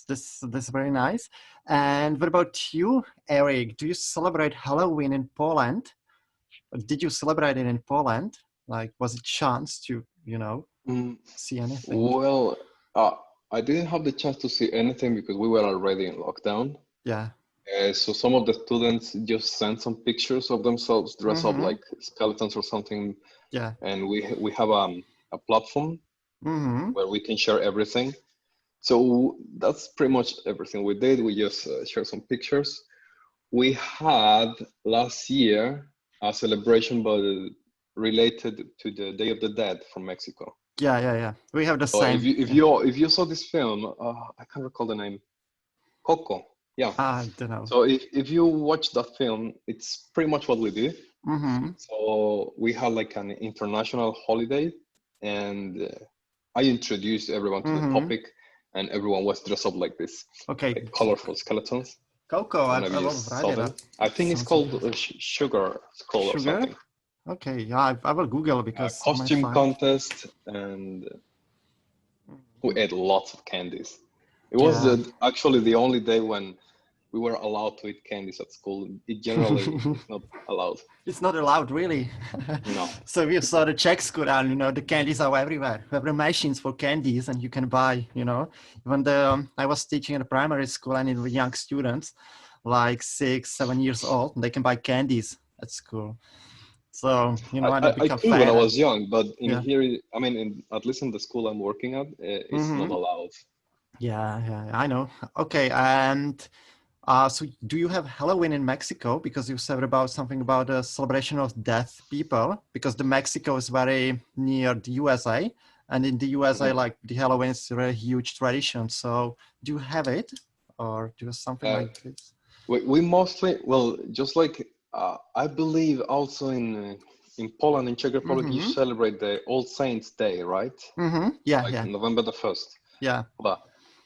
That's very nice. And what about you, Eric? Do you celebrate Halloween in Poland? Or did you celebrate it in Poland? Like, was it chance to, Mm, see anything? well, I didn't have the chance to see anything because we were already in lockdown. Yeah. So some of the students just sent some pictures of themselves dressed up like skeletons or something, Yeah. and we have a platform where we can share everything. So that's pretty much everything we did. We just shared some pictures. We had last year a celebration, but related to the Day of the Dead from Mexico. Yeah. We have the So same. if you saw this film, I can't recall the name, Coco. Yeah. I don't know. So if you watch that film, it's pretty much what we do. So we had like an international holiday, and I introduced everyone to the topic, and everyone was dressed up like this. Okay. Like colorful skeletons. Coco, I don't know if you saw them. I think it's called Sugar Skull or something. Okay, yeah, I will Google because costume contest, and we ate lots of candies. It was actually the only day when we were allowed to eat candies at school. It generally is not allowed. It's not allowed, really. No. So you saw the Czech school, and the candies are everywhere. We have the machines for candies, and you can buy. Even I was teaching in a primary school, and in young students, like 6, 7 years old, they can buy candies at school. So I too when I was young, but here, I mean, at least in the school I'm working at, it's not allowed. Yeah, I know. Okay, and so do you have Halloween in Mexico? Because you said something about the celebration of dead people, because the Mexico is very near the USA, and in the USA, like the Halloween is a very huge tradition. So do you have it, or do you have something like this? We mostly, just like I believe also in Poland, in Czech Republic, you celebrate the All Saints Day, right? Yeah. November the 1st. Yeah. Well,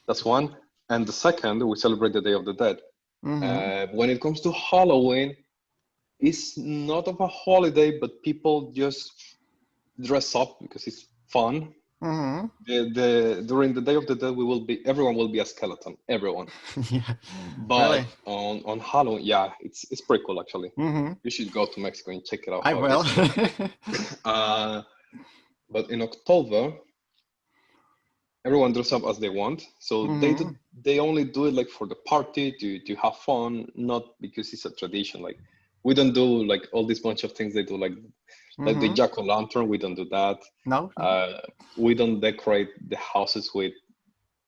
that's one. And the second, we celebrate the Day of the Dead. When it comes to Halloween, it's not of a holiday, but people just dress up because it's fun. During the Day of the Dead, everyone will be a skeleton, everyone. Yeah. But really? on Halloween, yeah, it's pretty cool actually. You should go to Mexico and check it out. I will. But in October, everyone dress up as they want. So they only do it like for the party, to have fun, not because it's a tradition. Like we don't do like all this bunch of things they do, like the jack-o'-lantern. We don't do that. No. We don't decorate the houses with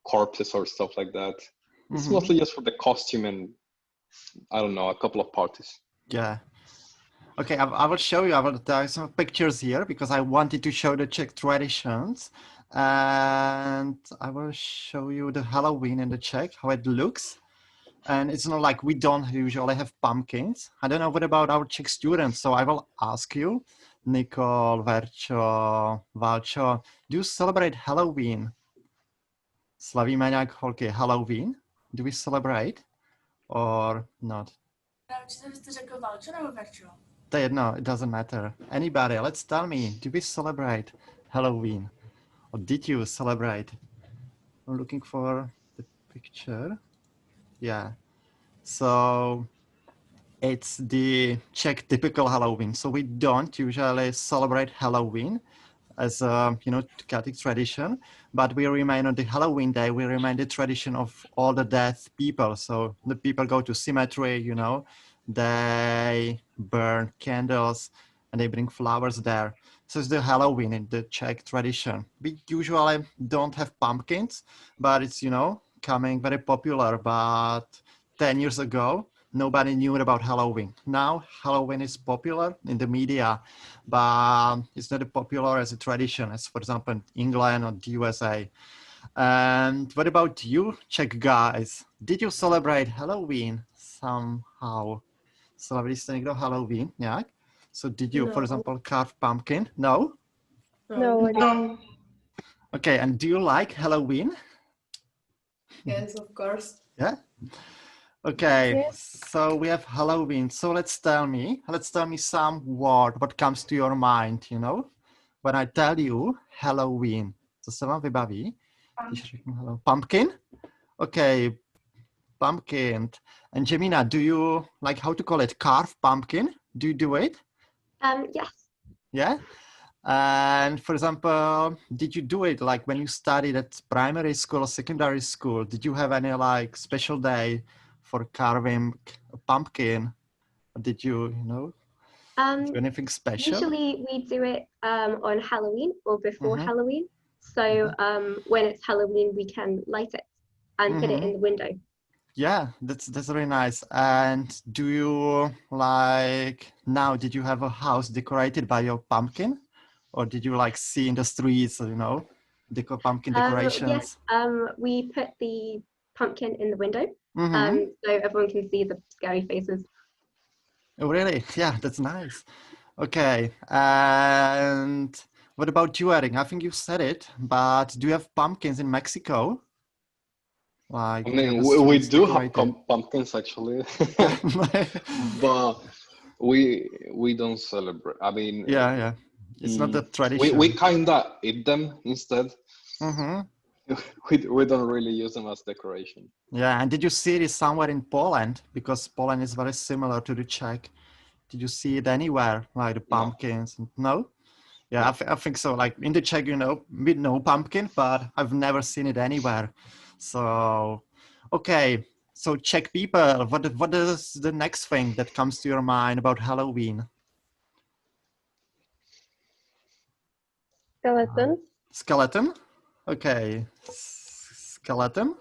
corpses or stuff like that. It's mostly just for the costume and I don't know, a couple of parties. Yeah. Okay, I will show you. I will take some pictures here because I wanted to show the Czech traditions. And I will show you the Halloween in the Czech, how it looks. And it's not like we don't usually have pumpkins. I don't know what about our Czech students. So I will ask you, Nicole, Verčo, Valčo, do you celebrate Halloween? Slavíme nějak holky Halloween? Do we celebrate or not? Jste řekl Valčo nebo Verčo? To je jedno, it doesn't matter. Anybody, let's tell me, do we celebrate Halloween? Or did you celebrate? I'm looking for the picture. Yeah. So it's the Czech typical Halloween. So we don't usually celebrate Halloween as a Celtic tradition, but we remain on the Halloween day. We remain the tradition of all the dead people. So the people go to cemetery, they burn candles and they bring flowers there. So it's the Halloween in the Czech tradition. We usually don't have pumpkins, but it's, coming very popular. But 10 years ago, nobody knew about Halloween. Now Halloween is popular in the media, but it's not as popular as a tradition as, for example, in England or the USA. And what about you, Czech guys? Did you celebrate Halloween somehow? Slavili jste někdo Halloween nějak? So did you, for example, carve pumpkin? No? No. Okay, and do you like Halloween? Yes, of course. Yeah? Okay, Yes. So we have Halloween. So let's tell me some word, what comes to your mind, When I tell you Halloween, co se vám vybaví? Když řeknu Pumpkin? Okay, pumpkin. And Jemina, do you like how to call it? Carve pumpkin? Do you do it? Yes. Yeah. And for example, did you do it like when you studied at primary school or secondary school? Did you have any like special day for carving a pumpkin? Or did you do anything special? Usually we do it on Halloween or before Halloween. So when it's Halloween, we can light it and put it in the window. Yeah, that's very nice. And do you like now? Did you have a house decorated by your pumpkin, or did you like see in the streets, pumpkin decorations? Yes, we put the pumpkin in the window, so everyone can see the scary faces. Oh, really? Yeah, that's nice. Okay, and what about you, Eric? I think you said it, but do you have pumpkins in Mexico? Like, I mean, we do have pumpkins actually, but we don't celebrate. I mean, yeah, it's not the tradition. We kinda eat them instead. We don't really use them as decoration. Yeah, and did you see it somewhere in Poland? Because Poland is very similar to the Czech. Did you see it anywhere, like the pumpkins? No? Yeah, I think so. Like in the Czech, we know pumpkin, but I've never seen it anywhere. So, okay. So Czech people, what is the next thing that comes to your mind about Halloween? Skeleton. Skeleton? Okay. Skeleton.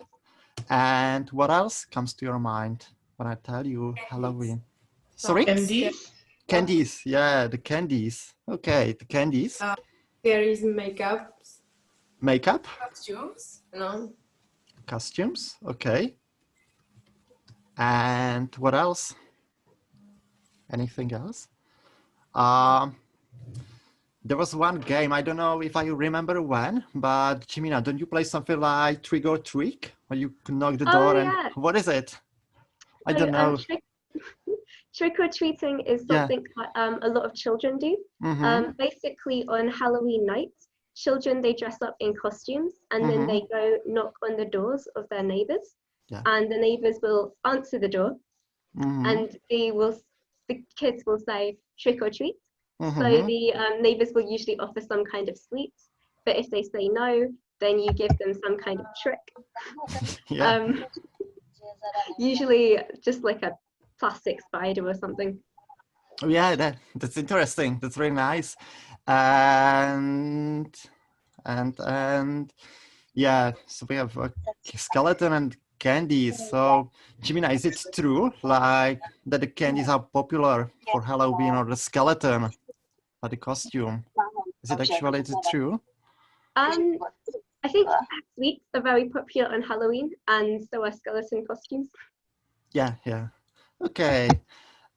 And what else comes to your mind when I tell you Halloween? Sorry? Candies. Candies. Yeah, the candies. Okay, the candies. There is makeup. Makeup? Costumes? No. Costumes. Okay. And what else? Anything else? There was one game, I don't know if I remember when, but Jimina, don't you play something like Trick or Treat? Where you knock the door and what is it? I don't know. Trick or treating is something that a lot of children do. Basically on Halloween night, children, they dress up in costumes and then they go knock on the doors of their neighbors and the neighbors will answer the door and the kids will say trick or treat. So the neighbors will usually offer some kind of sweets, but if they say no, then you give them some kind of trick. Usually just like a plastic spider or something. Oh yeah, that's interesting. That's really nice. And yeah, so we have a skeleton and candies. So Jimina, is it true like that the candies are popular for Halloween or the skeleton or the costume? Is it actually true? I think sweets are very popular on Halloween and so are skeleton costumes. Yeah. Okay.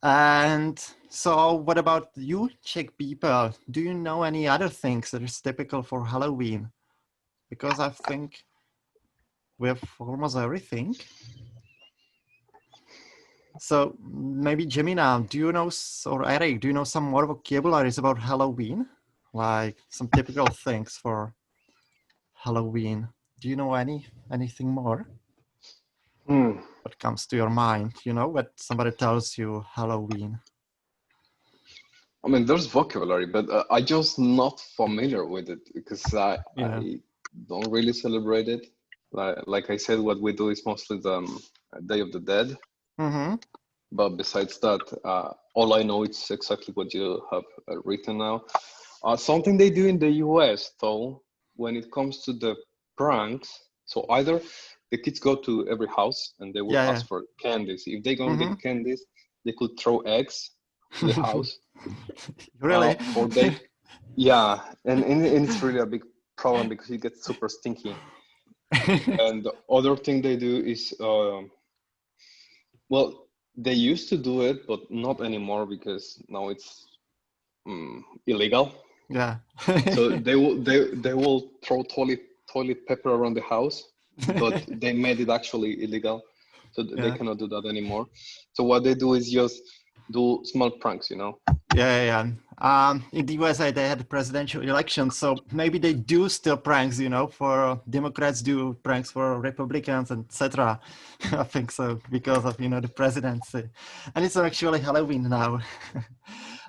And so what about you, Czech people? Do you know any other things that is typical for Halloween? Because I think we have almost everything. So maybe Jemina, do you know, or Eric, do you know some more vocabularies about Halloween? Like some typical things for Halloween. Do you know anything more? What comes to your mind? When somebody tells you Halloween. I mean, there's vocabulary, but I'm just not familiar with it because I don't really celebrate it. Like I said, what we do is mostly the Day of the Dead. But besides that, all I know is exactly what you have written now. Something they do in the US, though, when it comes to the pranks, so either the kids go to every house and they will ask for candies. If they go and get candies, they could throw eggs to the house. Really? Or they, and it's really a big problem because it gets super stinky. And the other thing they do is, well, they used to do it, but not anymore because now it's illegal. Yeah. So they will throw toilet paper around the house, but they made it actually illegal, so they cannot do that anymore. So what they do is just do small pranks, Yeah. In the USA, they had a presidential election, so maybe they do still pranks, for Democrats do pranks for Republicans, etc. I think so, because of, the presidency. And it's actually Halloween now.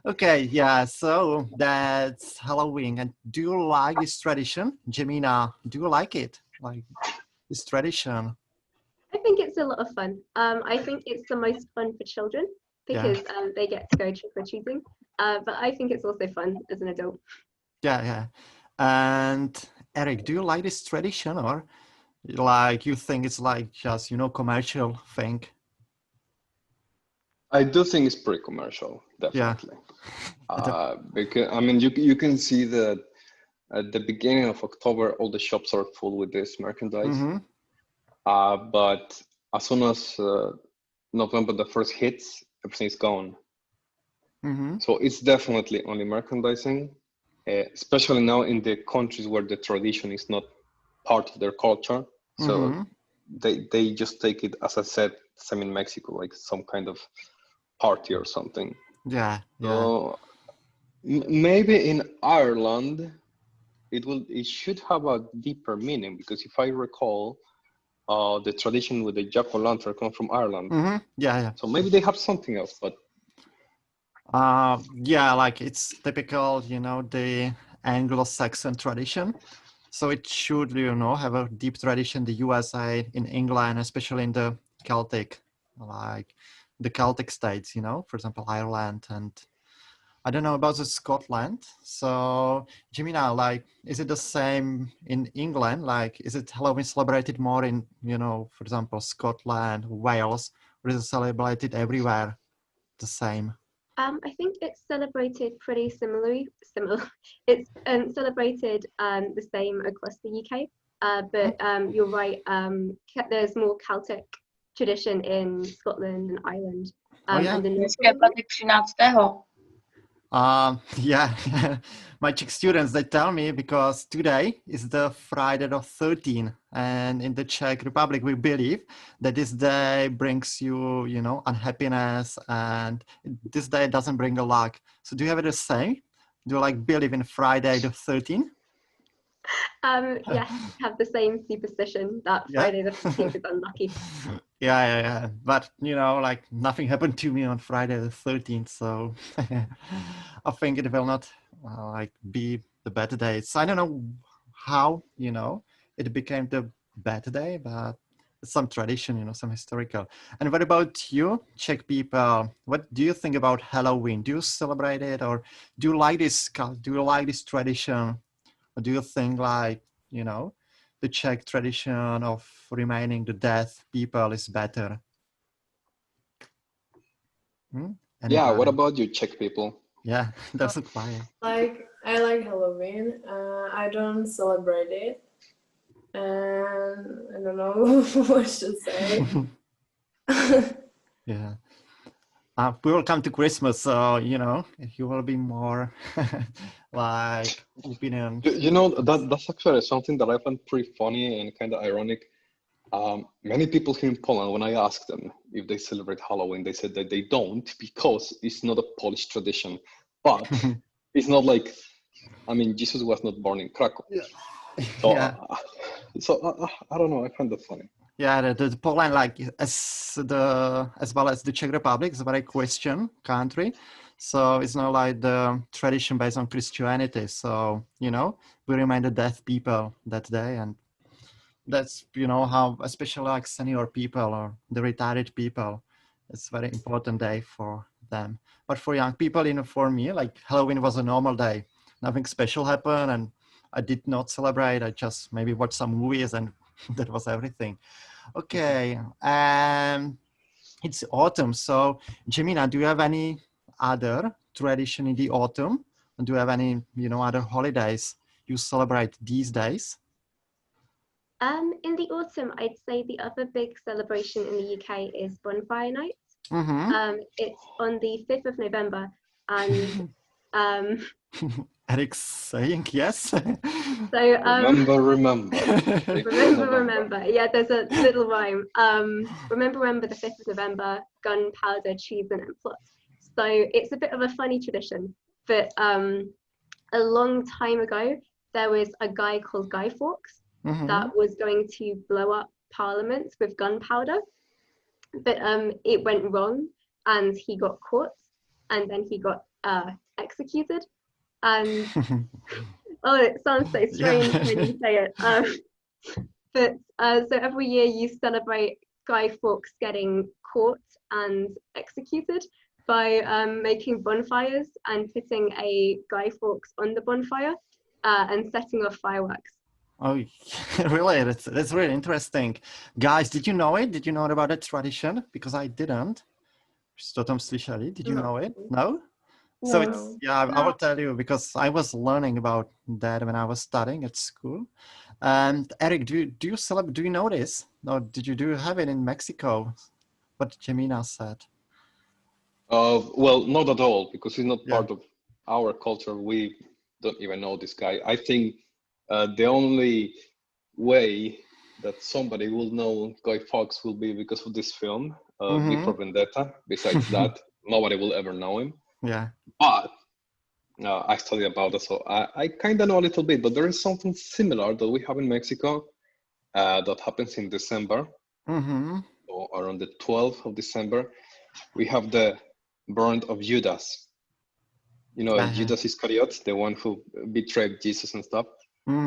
Okay, yeah, so that's Halloween. And do you like this tradition? Jemina, do you like it? Like this tradition? I think it's a lot of fun. I think it's the most fun for children because they get to go trick-or-treating. But I think it's also fun as an adult. Yeah. And Eric, do you like this tradition, or like you think it's like just, commercial thing? I do think it's pretty commercial, definitely. Yeah. Because I mean, you can see that at the beginning of October, all the shops are full with this merchandise. Mm-hmm. But as soon as November the 1st hits, everything's gone. Mm-hmm. So it's definitely only merchandising, especially now in the countries where the tradition is not part of their culture. So mm-hmm. they just take it, as I said, same in Mexico, like some kind of party or something. Yeah. So maybe in Ireland, it should have a deeper meaning, because if I recall, the tradition with the jack-o'-lantern comes from Ireland. Mm-hmm. Yeah. So maybe they have something else, but. Like it's typical, the Anglo-Saxon tradition. So it should, have a deep tradition in the USA, in England, especially in the Celtic, like the Celtic states, for example, Ireland, and I don't know about the Scotland. So Jemina, like, is it the same in England? Like, is it Halloween celebrated more in, for example, Scotland, Wales, or is it celebrated everywhere the same? I think it's celebrated pretty similar. It's celebrated the same across the UK, but you're right. There's more Celtic tradition in Scotland and Ireland. And the my Czech students, they tell me, because today is the Friday the 13th, and in the Czech Republic we believe that this day brings you, unhappiness, and this day doesn't bring the luck. So do you have it the same? Do you believe in Friday the 13th? Yes, have the same superstition that Friday the 13th is unlucky. Yeah. But, nothing happened to me on Friday the 13th. So I think it will not be the better day. So I don't know how, it became the better day, but it's some tradition, some historical. And what about you, Czech people? What do you think about Halloween? Do you celebrate it, or do you like this tradition? Or do you think the Czech tradition of remaining the dead people is better? Yeah, what about you, Czech people? Yeah, that's a quiet. I like Halloween. I don't celebrate it. And I don't know what to say. Yeah. We will come to Christmas, so, you will be more opinion. That's actually something that I find pretty funny and kind of ironic. Many people here in Poland, when I ask them if they celebrate Halloween, they said that they don't, because it's not a Polish tradition. But it's not like, Jesus was not born in Krakow. Yeah. So, I don't know, I find that funny. Yeah, the Poland, as well as the Czech Republic, is a very Christian country. So it's not like the tradition based on Christianity. So, we remind the dead people that day. And that's, how, especially senior people or the retired people, it's a very important day for them. But for young people, for me, Halloween was a normal day. Nothing special happened, and I did not celebrate. I just maybe watched some movies, and that was everything. Okay, it's autumn. So, Jemina, do you have any other tradition in the autumn? And do you have any, other holidays you celebrate these days? In the autumn, I'd say the other big celebration in the UK is Bonfire Night. Mm-hmm. It's on the 5th of November, and Eric's saying yes. So remember. remember. Yeah, there's a little rhyme. Remember the 5th of November, gunpowder, treason, and plot. So it's a bit of a funny tradition, but a long time ago, there was a guy called Guy Fawkes that was going to blow up Parliament with gunpowder, but it went wrong and he got caught and then he got executed. And oh, it sounds so strange when you say it. But so every year you celebrate Guy Fawkes getting caught and executed by making bonfires and putting a Guy Fawkes on the bonfire and setting off fireworks. Oh, really? That's really interesting. Guys, did you know it? Did you know about that tradition? Because I didn't. Co tom slyšeli? Did you know it? No? So it's, yeah, I will tell you because I was learning about that when I was studying at school. And Eric, do you know this? No, do you have it in Mexico? What Jemina said. Well, not at all, because it's not part of our culture. We don't even know this guy. I think the only way that somebody will know Guy Fawkes will be because of this film, V for Vendetta. Besides that, nobody will ever know him. Yeah. But I studied about it, so I kind of know a little bit. But there is something similar that we have in Mexico that happens in December, or around the 12th of December. We have the burn of Judas. You know, Judas Iscariot, the one who betrayed Jesus and stuff.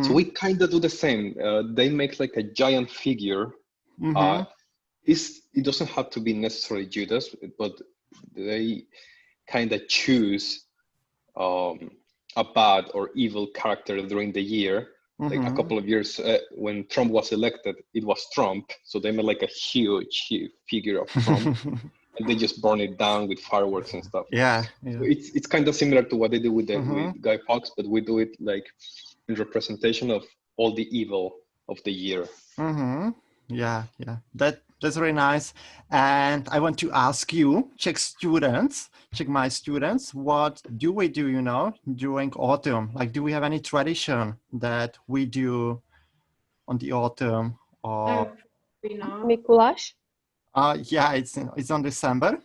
So we kind of do the same. They make like a giant figure. It doesn't have to be necessarily Judas, but they kind of choose a bad or evil character during the year. Like a couple of years when Trump was elected, it was Trump. So they made like a huge figure of Trump. And they just burn it down with fireworks and stuff. Yeah. So it's kind of similar to what they do with Guy Fawkes, but we do it like in representation of all the evil of the year. Yeah. That's very nice. And I want to ask you, Czech my students, what do we do, during autumn? Like, do we have any tradition that we do on the autumn? Or Mikuláš? Yeah, it's on December.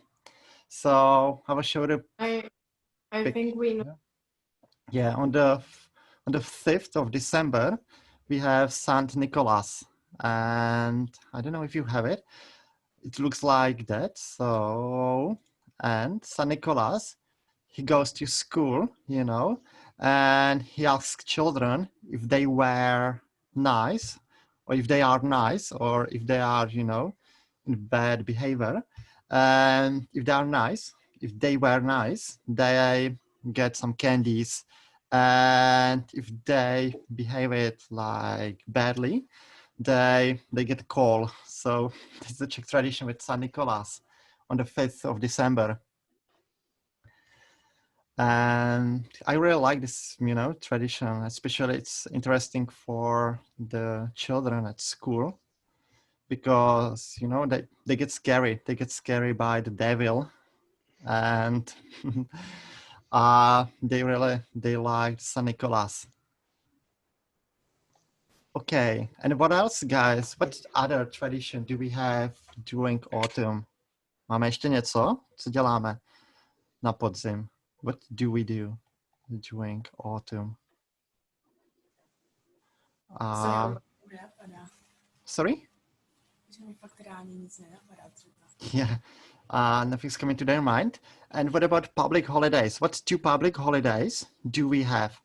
So I will show the. I think we know. Yeah, on the 5th of December, we have Saint Nicholas, and I don't know if you have it. It looks like that. So, and Saint Nicholas, he goes to school, and he asks children if they were nice, or if they are nice, or if they are, in bad behavior. And if they were nice, they get some candies. And if they behave it like badly, they get a call. So it's the Czech tradition with Saint Nicholas on the 5th of December. And I really like this, tradition. Especially it's interesting for the children at school, because they get scary. They get scary by the devil, and they like Saint Nicholas. Okay, and what else, guys? What other tradition do we have during autumn? Máme ještě něco? Co děláme na podzim? What do we do during autumn? Sorry? Yeah, nothing's coming to their mind. And what about public holidays? What 2 public holidays do we have?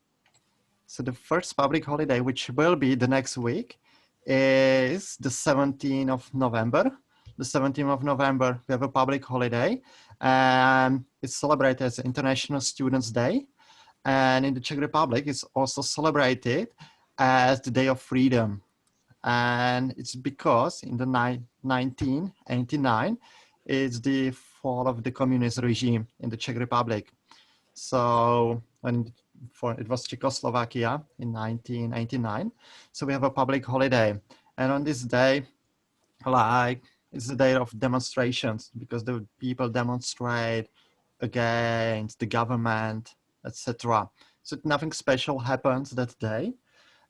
So the first public holiday, which will be the next week, is the 17th of November. The 17th of November, we have a public holiday, and it's celebrated as International Students' Day. And in the Czech Republic, it's also celebrated as the Day of Freedom. And it's because in the 1989, it's the fall of the communist regime in the Czech Republic. So it was Czechoslovakia in 1989. So we have a public holiday. And on this day, it's the day of demonstrations, because the people demonstrate against the government, etc. So nothing special happens that day.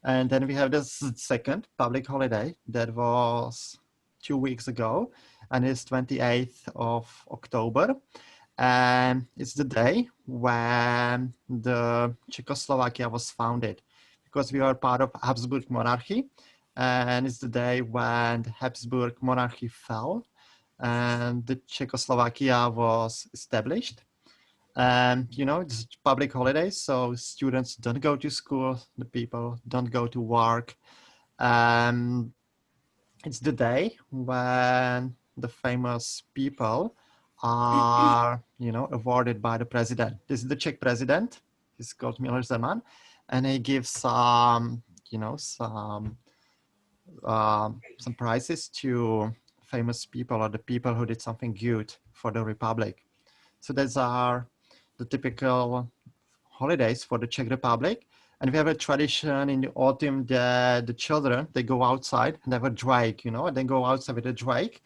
And then we have this second public holiday that was 2 weeks ago, and it's 28th of October. And it's the day when the Czechoslovakia was founded, because we are part of Habsburg monarchy. And it's the day when the Habsburg monarchy fell and the Czechoslovakia was established. And, you know, it's public holidays, so students don't go to school, the people don't go to work. It's the day when the famous people are, you know, awarded by the president. This is the Czech president. He's called Miloš Zeman, and he gives some, you know, some prizes to famous people or the people who did something good for the Republic. So those are the typical holidays for the Czech Republic. And we have a tradition in the autumn that the children, they go outside and have a drake, you know, and they go outside with a drake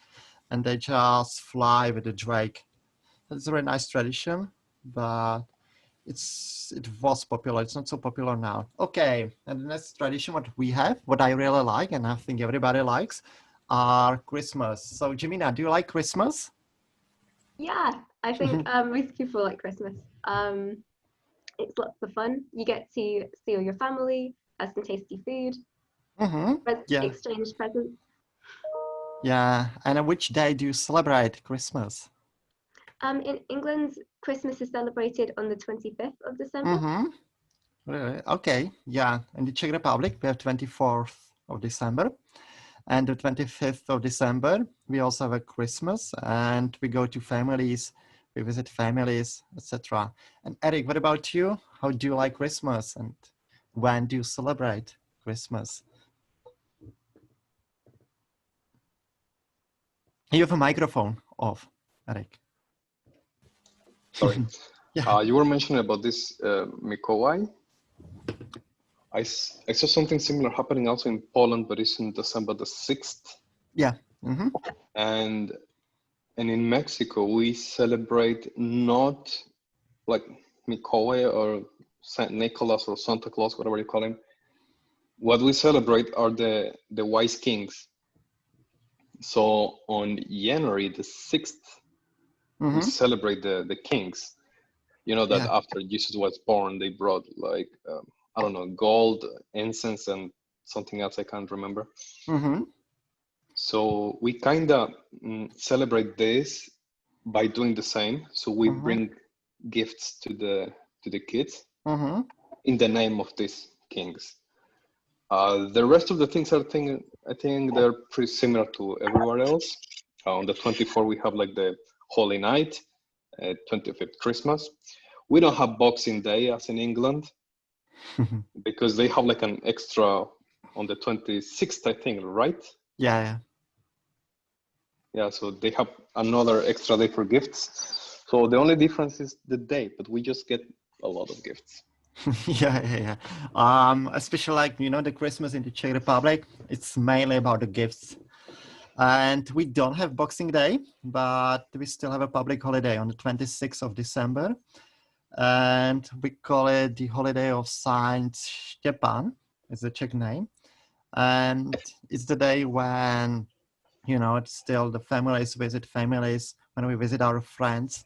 and they just fly with the drake. That's a very nice tradition, but it was popular. It's not so popular now. Okay, and the next tradition what we have, what I really like, and I think everybody likes, are Christmas. So Jimina, do you like Christmas? Yeah, I think most people like Christmas. It's lots of fun. You get to see all your family, have some tasty food, exchange presents. Yeah, and on which day do you celebrate Christmas? In England, Christmas is celebrated on the 25th of December. Really? Okay, yeah. In the Czech Republic, we have 24th of December. And the 25th of December, we also have a Christmas, and we go to families, we visit families, etc. And Eric, what about you? How do you like Christmas, and when do you celebrate Christmas? You have a microphone off, Eric. Sorry. Yeah. You were mentioning about this Mikołaj. I saw something similar happening also in Poland, but it's in December the 6th. Yeah. And in Mexico, we celebrate not like Mikołaj or Saint Nicholas or Santa Claus, whatever you call him. What we celebrate are the wise kings. So on January the 6th, we celebrate the kings. You know that after Jesus was born, they brought like, I don't know, gold, incense, and something else I can't remember. So we kind of celebrate this by doing the same. So we bring gifts to the kids in the name of these kings. The rest of the things I think they're pretty similar to everywhere else. On the 24th, we have like the Holy Night, 25th Christmas. We don't have Boxing Day as in England because they have like an extra on the 26th, I think, right? Yeah. Yeah, so they have another extra day for gifts. So the only difference is the day, but we just get a lot of gifts. Yeah. Especially like, you know, the Christmas in the Czech Republic, it's mainly about the gifts. And we don't have Boxing Day, but we still have a public holiday on the 26th of December. And we call it the holiday of Saint Stepan, is the Czech name. And it's the day when, you know, it's still the families visit families, when we visit our friends,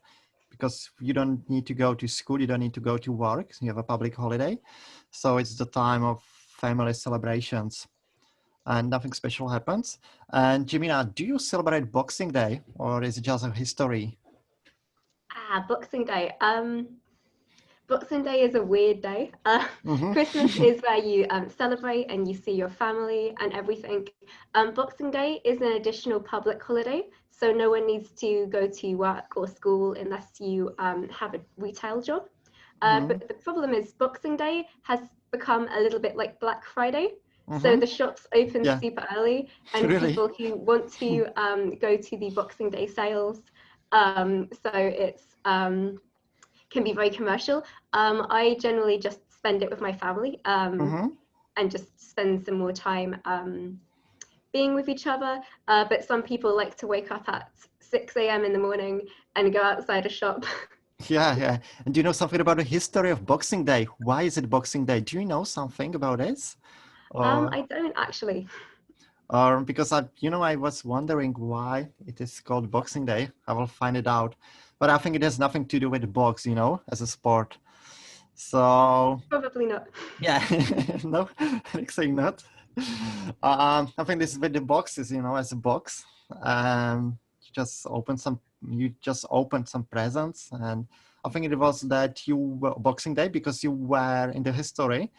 because you don't need to go to school, you don't need to go to work, you have a public holiday. So it's the time of family celebrations and nothing special happens. And Jimina, do you celebrate Boxing Day or is it just a history? Boxing Day. Boxing Day is a weird day. Christmas is where you celebrate and you see your family and everything. Boxing Day is an additional public holiday, so no one needs to go to work or school unless you have a retail job. But the problem is Boxing Day has become a little bit like Black Friday. So the shops open super early, and people who want to go to the Boxing Day sales, so it's can be very commercial. I generally just spend it with my family and just spend some more time being with each other. But some people like to wake up at 6 a.m. in the morning and go outside a shop. Yeah. And do you know something about the history of Boxing Day? Why is it Boxing Day? Do you know something about this? I don't actually. Or because I was wondering why it is called Boxing Day. I will find it out. But I think it has nothing to do with the box, as a sport. So probably not. Yeah, no, saying not. I think this is with the boxes, as a box. You just open some presents, and I think it was that Boxing Day, because you were in the history,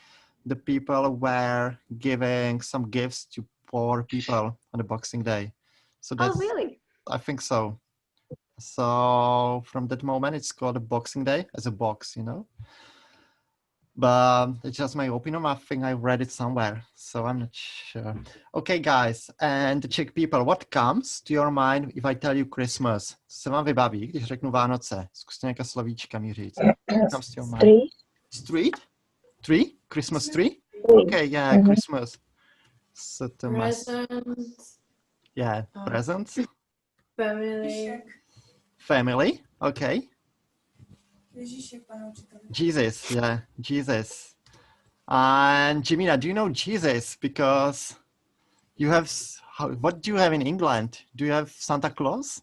the people were giving some gifts to poor people on the Boxing Day. So that's, oh, really? I think so. So from that moment, it's called a Boxing Day as a box, But it's just my opinion. I think I read it somewhere, so I'm not sure. Okay, guys, and the Czech people, what comes to your mind if I tell you Christmas? Co se vám vybaví, když řeknu Vánoce? Zkuste nějaká slovíčka mi říct. What comes to your mind? Street. Tree? Christmas tree? Okay, yeah, Christmas. So Presents. Yeah, presents. Family. Okay. Jesus, yeah, Jesus. And Jimina, do you know Jesus? Because what do you have in England? Do you have Santa Claus?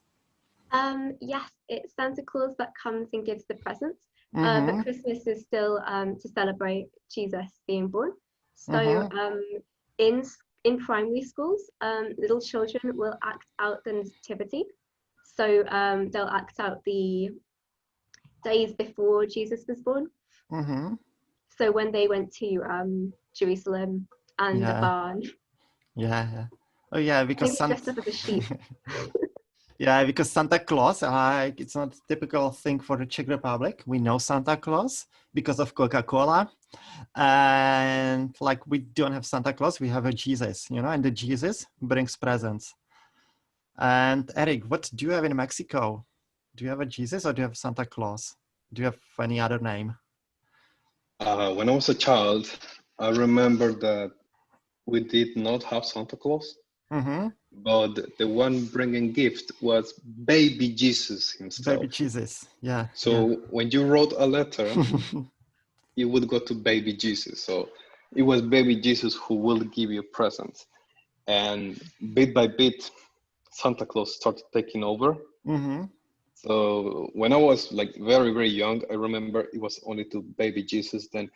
Yes, it's Santa Claus that comes and gives the presents. But Christmas is still to celebrate Jesus being born. So in primary schools, little children will act out the nativity. So they'll act out the days before Jesus was born. So when they went to Jerusalem and the barn. Yeah. Oh yeah, because dressed up as a sheep. Yeah, because Santa Claus, it's not a typical thing for the Czech Republic. We know Santa Claus because of Coca-Cola. And we don't have Santa Claus, we have a Jesus, and the Jesus brings presents. And Eric, what do you have in Mexico? Do you have a Jesus or do you have Santa Claus? Do you have any other name? When I was a child, I remember that we did not have Santa Claus. But the one bringing gift was baby Jesus himself. Baby Jesus, yeah. So when you wrote a letter, you would go to baby Jesus. So it was baby Jesus who will give you presents. And bit by bit, Santa Claus started taking over. So when I was very, very young, I remember it was only to baby Jesus. Then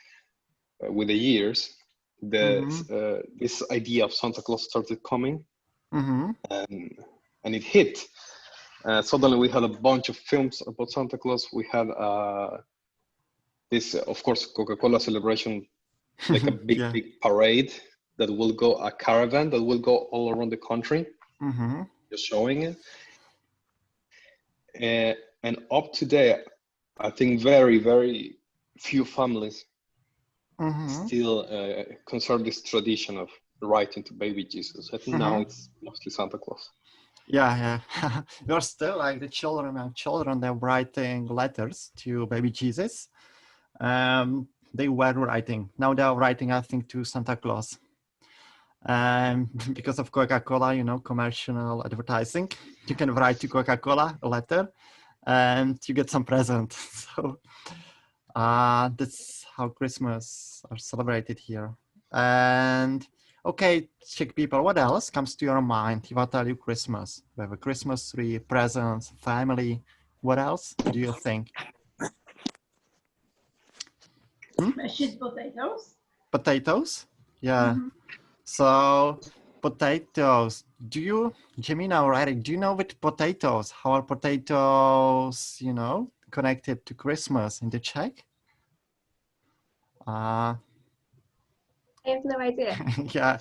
with the years, this idea of Santa Claus started coming. And it hit. Suddenly we had a bunch of films about Santa Claus. We had this, of course, Coca-Cola celebration, like a big parade that will go, a caravan that will go all around the country, just showing it. And up to date, I think very, very few families still conserve this tradition of writing to baby Jesus. I think now it's mostly Santa Claus. Yeah. You're still the children, they're writing letters to baby Jesus. They were writing. Now they're writing, I think, to Santa Claus. Because of Coca-Cola, commercial advertising, you can write to Coca-Cola a letter and you get some present. So that's how Christmas are celebrated here. And okay, Czech people, what else comes to your mind if I tell you Christmas? We have a Christmas tree, presents, family. What else do you think? Mashed potatoes. Potatoes? Yeah. So potatoes. Jemina or Eric, do you know with potatoes? How are potatoes, connected to Christmas in the Czech? I have no idea. Yeah,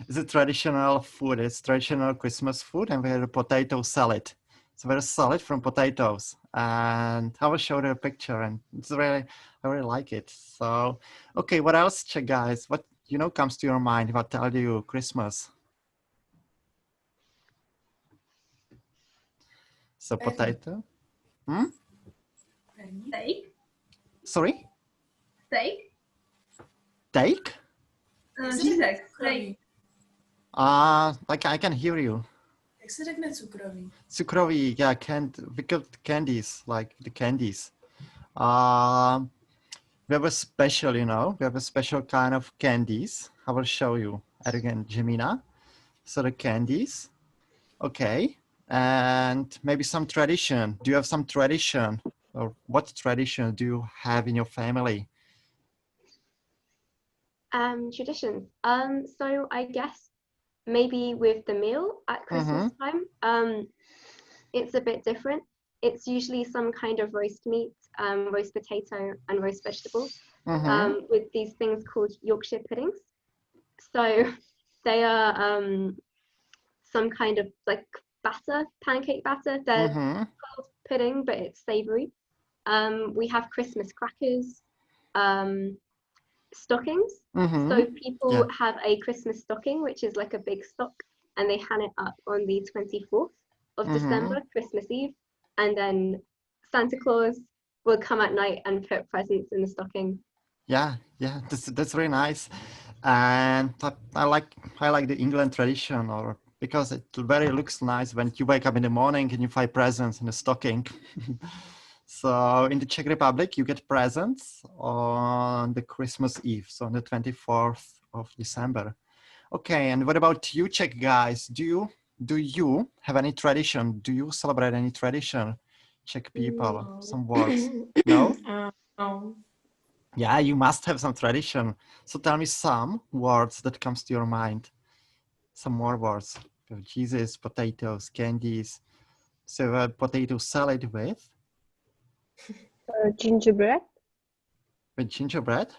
it's a traditional food. It's traditional Christmas food, and we have a potato salad. It's very salad from potatoes, and I will show you a picture, and I really like it. So, okay, what else, guys? What comes to your mind if I tell you Christmas? So potato. Steak. Sorry. Steak. Steak. Steak. I can hear you. Jak se řekne cukroví? Cukroví, yeah, we got candies, like the candies. We have a special, we have a special kind of candies. I will show you, Eric and Jemina. So the candies. Okay. And maybe some tradition. Do you have some tradition? Or what tradition do you have in your family? Traditions. So I guess maybe with the meal at Christmas time, it's a bit different. It's usually some kind of roast meat, roast potato, and roast vegetables with these things called Yorkshire puddings. So they are some kind of like batter, pancake batter. They're called pudding, but it's savory. We have Christmas crackers, stockings. So people have a Christmas stocking, which is like a big stock, and they hang it up on the 24th of December, Christmas Eve, and then Santa Claus will come at night and put presents in the stocking. Yeah, that's very nice, and I like the England tradition, or because it very looks nice when you wake up in the morning and you find presents in the stocking. So in the Czech Republic, you get presents on the Christmas Eve, so on the 24th of December. Okay, and what about you, Czech guys? Do you have any tradition? Do you celebrate any tradition, Czech people? No. Some words? No? No. Yeah, you must have some tradition. So tell me some words that comes to your mind. Some more words. Jesus, potatoes, candies. So potato salad with? Gingerbread. With gingerbread?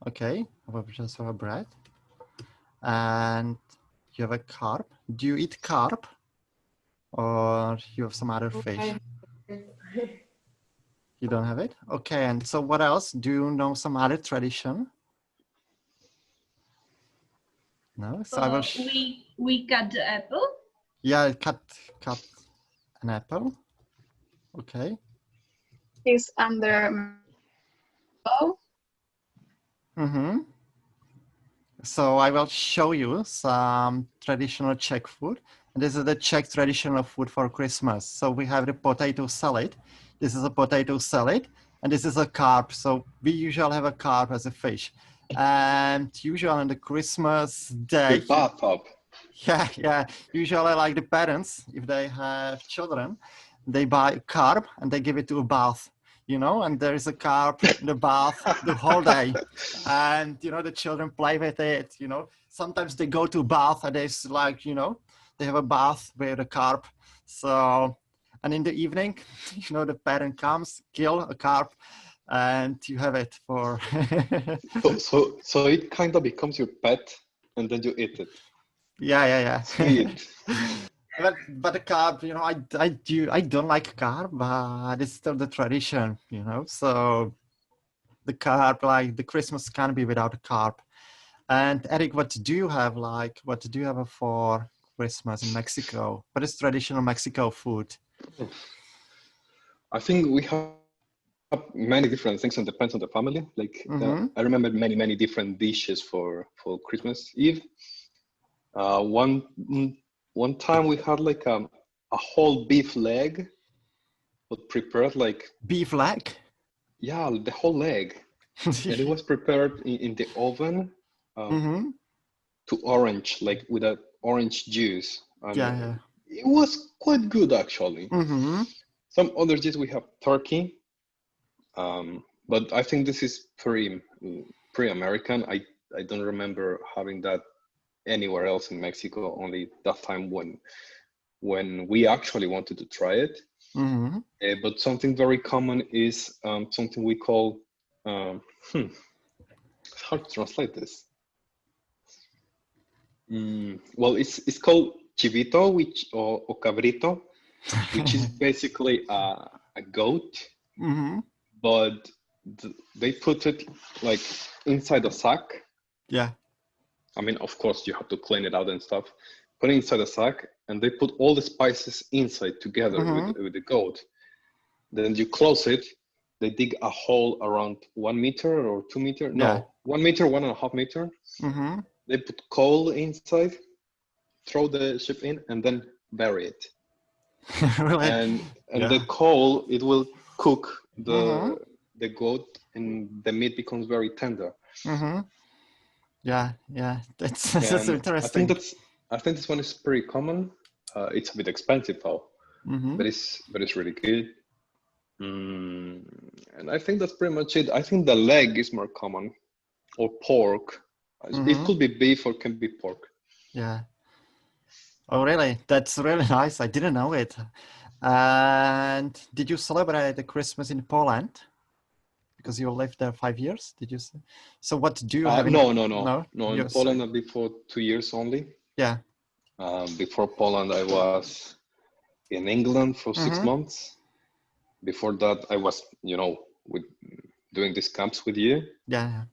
Okay, just have a bread. And you have a carp. Do you eat carp? Or you have some other fish? You don't have it? Okay, and so what else? Do you know some other tradition? No? So I will we cut the apple. Yeah, cut an apple. Okay. Is under bow. So I will show you some traditional Czech food. And this is the Czech traditional food for Christmas. So we have the potato salad. This is a potato salad, and this is a carp. So we usually have a carp as a fish. And usually on the Christmas day. The bathtub. Yeah. Usually like the parents, if they have children, they buy a carp and they give it to a bath. And there is a carp in the bath the whole day. And, the children play with it, Sometimes they go to bath and it's like, they have a bath with a carp. So, and in the evening, the parent comes, kill a carp, and you have it for... so it kind of becomes your pet and then you eat it. Yeah. Sweet. But the carp, I don't like carp, but it's still the tradition, So the carp, like the Christmas can't be without a carp. And Eric, what do you have for Christmas in Mexico? What is traditional Mexico food? I think we have many different things and depends on the family. Like I remember many different dishes for Christmas Eve. One time we had like a whole beef leg, but prepared like beef leg. Yeah, the whole leg, and it was prepared in the oven to orange, like with a orange juice. And it was quite good actually. Some other dishes we have turkey, but I think this is pretty American. I don't remember having that anywhere else in Mexico, only that time when we actually wanted to try it. But something very common is something we call it's hard to translate this. Well, it's called chivito, or cabrito, which is basically a goat, but they put it like inside a sack. Yeah. I mean, of course, you have to clean it out and stuff. Put it inside a sack, and they put all the spices inside together with the goat. Then you close it. They dig a hole around 1 meter or 2 meter. No, 1 meter, 1.5 meter. They put coal inside, throw the sheep in, and then bury it. Really? And the coal, it will cook the goat, and the meat becomes very tender. Yeah, that's interesting. I think I think this one is pretty common. It's a bit expensive though, but it's really good. And I think that's pretty much it. I think the leg is more common, or pork. It could be beef or can be pork. Yeah. Oh, really? That's really nice. I didn't know it. And did you celebrate the Christmas in Poland? Because you lived there 5 years, did you say? So what do you have? No. In Poland, I've been for 2 years only. Yeah. Before Poland, I was in England for 6 months. Before that, I was, doing these camps with you. Yeah.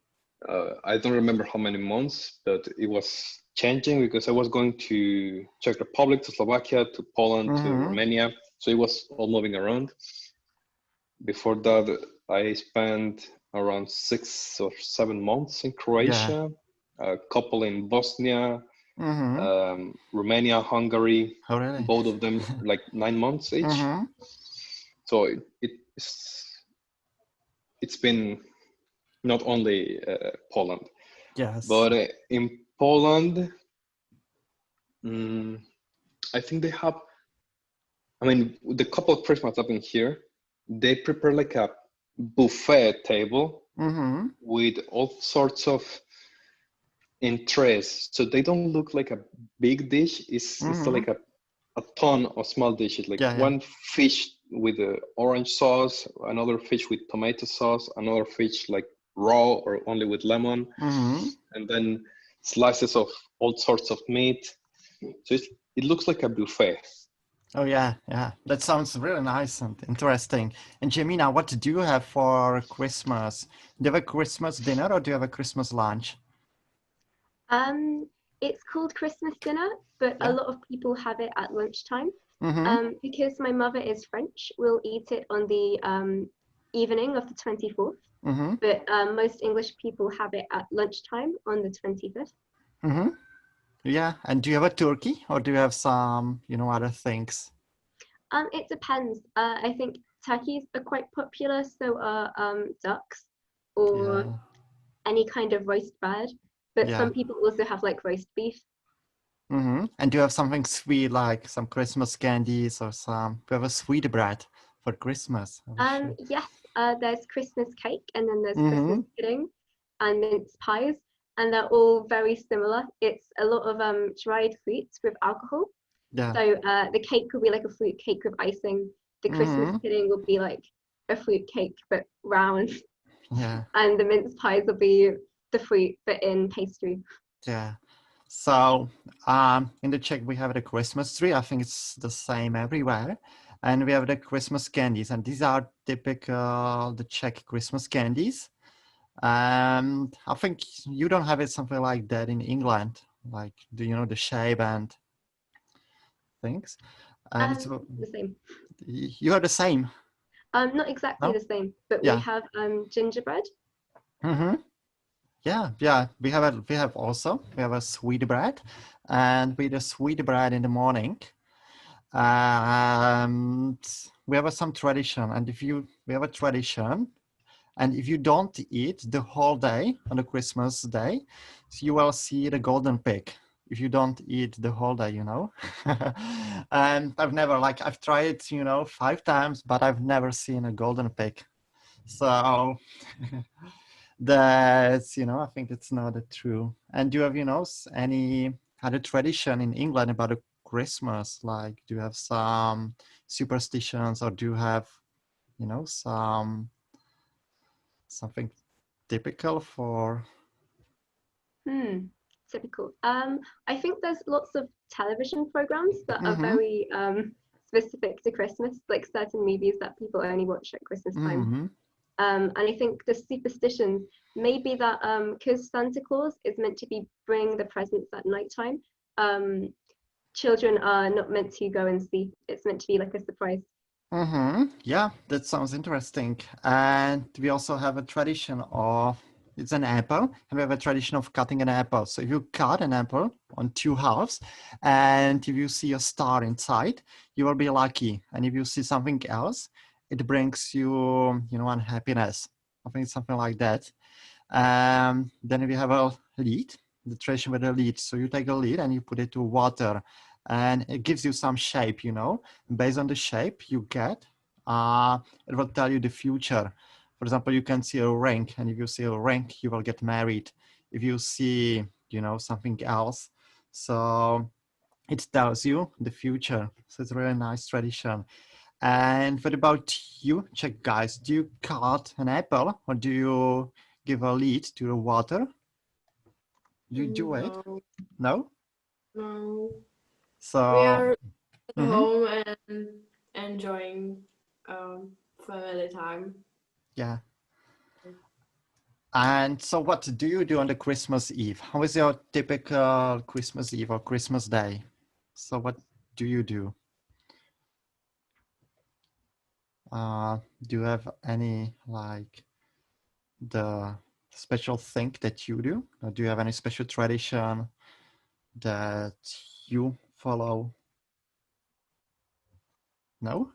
I don't remember how many months, but it was changing because I was going to Czech Republic, to Slovakia, to Poland, to Romania. So it was all moving around. Before that, I spent around 6 or 7 months in Croatia, a couple in Bosnia, Romania, Hungary, really? Both of them like 9 months each. So it's been not only Poland. Yes. But in Poland, I think they have, the couple of Christmas up in here, they prepare like a buffet table with all sorts of entrees. So they don't look like a big dish. It's like a ton of small dishes, like one fish with orange sauce, another fish with tomato sauce, another fish like raw or only with lemon, and then slices of all sorts of meat. So it looks like a buffet. Oh yeah, that sounds really nice and interesting. And Jemina, what do you have for Christmas? Do you have a Christmas dinner or do you have a Christmas lunch? It's called Christmas dinner, but a lot of people have it at lunchtime. Because my mother is French, we'll eat it on the evening of the 24th. But most English people have it at lunchtime on the 25th. Yeah, and do you have a turkey or do you have some, other things? It depends. I think turkeys are quite popular, so are ducks or any kind of roast bird. But some people also have like roast beef. And do you have something sweet, like some Christmas candies or do you have a sweet bread for Christmas? Yes, there's Christmas cake and then there's Christmas pudding and mince pies. And they're all very similar. It's a lot of dried fruits with alcohol. Yeah. So the cake could be like a fruit cake with icing. The Christmas pudding will be like a fruit cake but round. Yeah. And the mince pies will be the fruit but in pastry. Yeah. So in the Czech we have the Christmas tree. I think it's the same everywhere. And we have the Christmas candies. And these are typical the Czech Christmas candies. And I think you don't have it something like that in England, like the shape and things. And it's the same. You have the same. Not exactly the same, but we have gingerbread. Yeah. We have a sweet bread, and with the sweet bread in the morning. And we have some tradition, and we have a tradition. And if you don't eat the whole day on the Christmas day, so you will see the golden pig. If you don't eat the whole day, And I've tried, 5 times, but I've never seen a golden pig. So that's, I think it's not true. And do you have, any other tradition in England about the Christmas? Like, do you have some superstitions or do you have, something typical for? Typical. I think there's lots of television programs that are very specific to Christmas, like certain movies that people only watch at Christmas time. And I think the superstitions may be that because Santa Claus is meant to be bring the presents at nighttime, children are not meant to go and sleep. It's meant to be like a surprise. Yeah, that sounds interesting. And we also have a tradition of, it's an apple, and we have a tradition of cutting an apple. So if you cut an apple on 2 halves, and if you see a star inside, you will be lucky. And if you see something else, it brings you, unhappiness. I think it's something like that. Then we have a lead, the tradition with a lid. So you take a lid and you put it to water, and it gives you some shape, you know. Based on the shape you get, it will tell you the future. For example, you can see a ring, and if you see a ring, you will get married. If you see, you know, something else, so it tells you the future. So it's a really nice tradition. And what about you, Czech guys? Do you cut an apple, or do you give a lid to the water? Do you do it? No? No. So We are at Mhm. home and enjoying family time. Yeah. And so what do you do on the Christmas Eve? How is your typical Christmas Eve or Christmas Day? So what do you do? Do you have any, like, the special thing that you do? Or do you have any special tradition that you follow? No?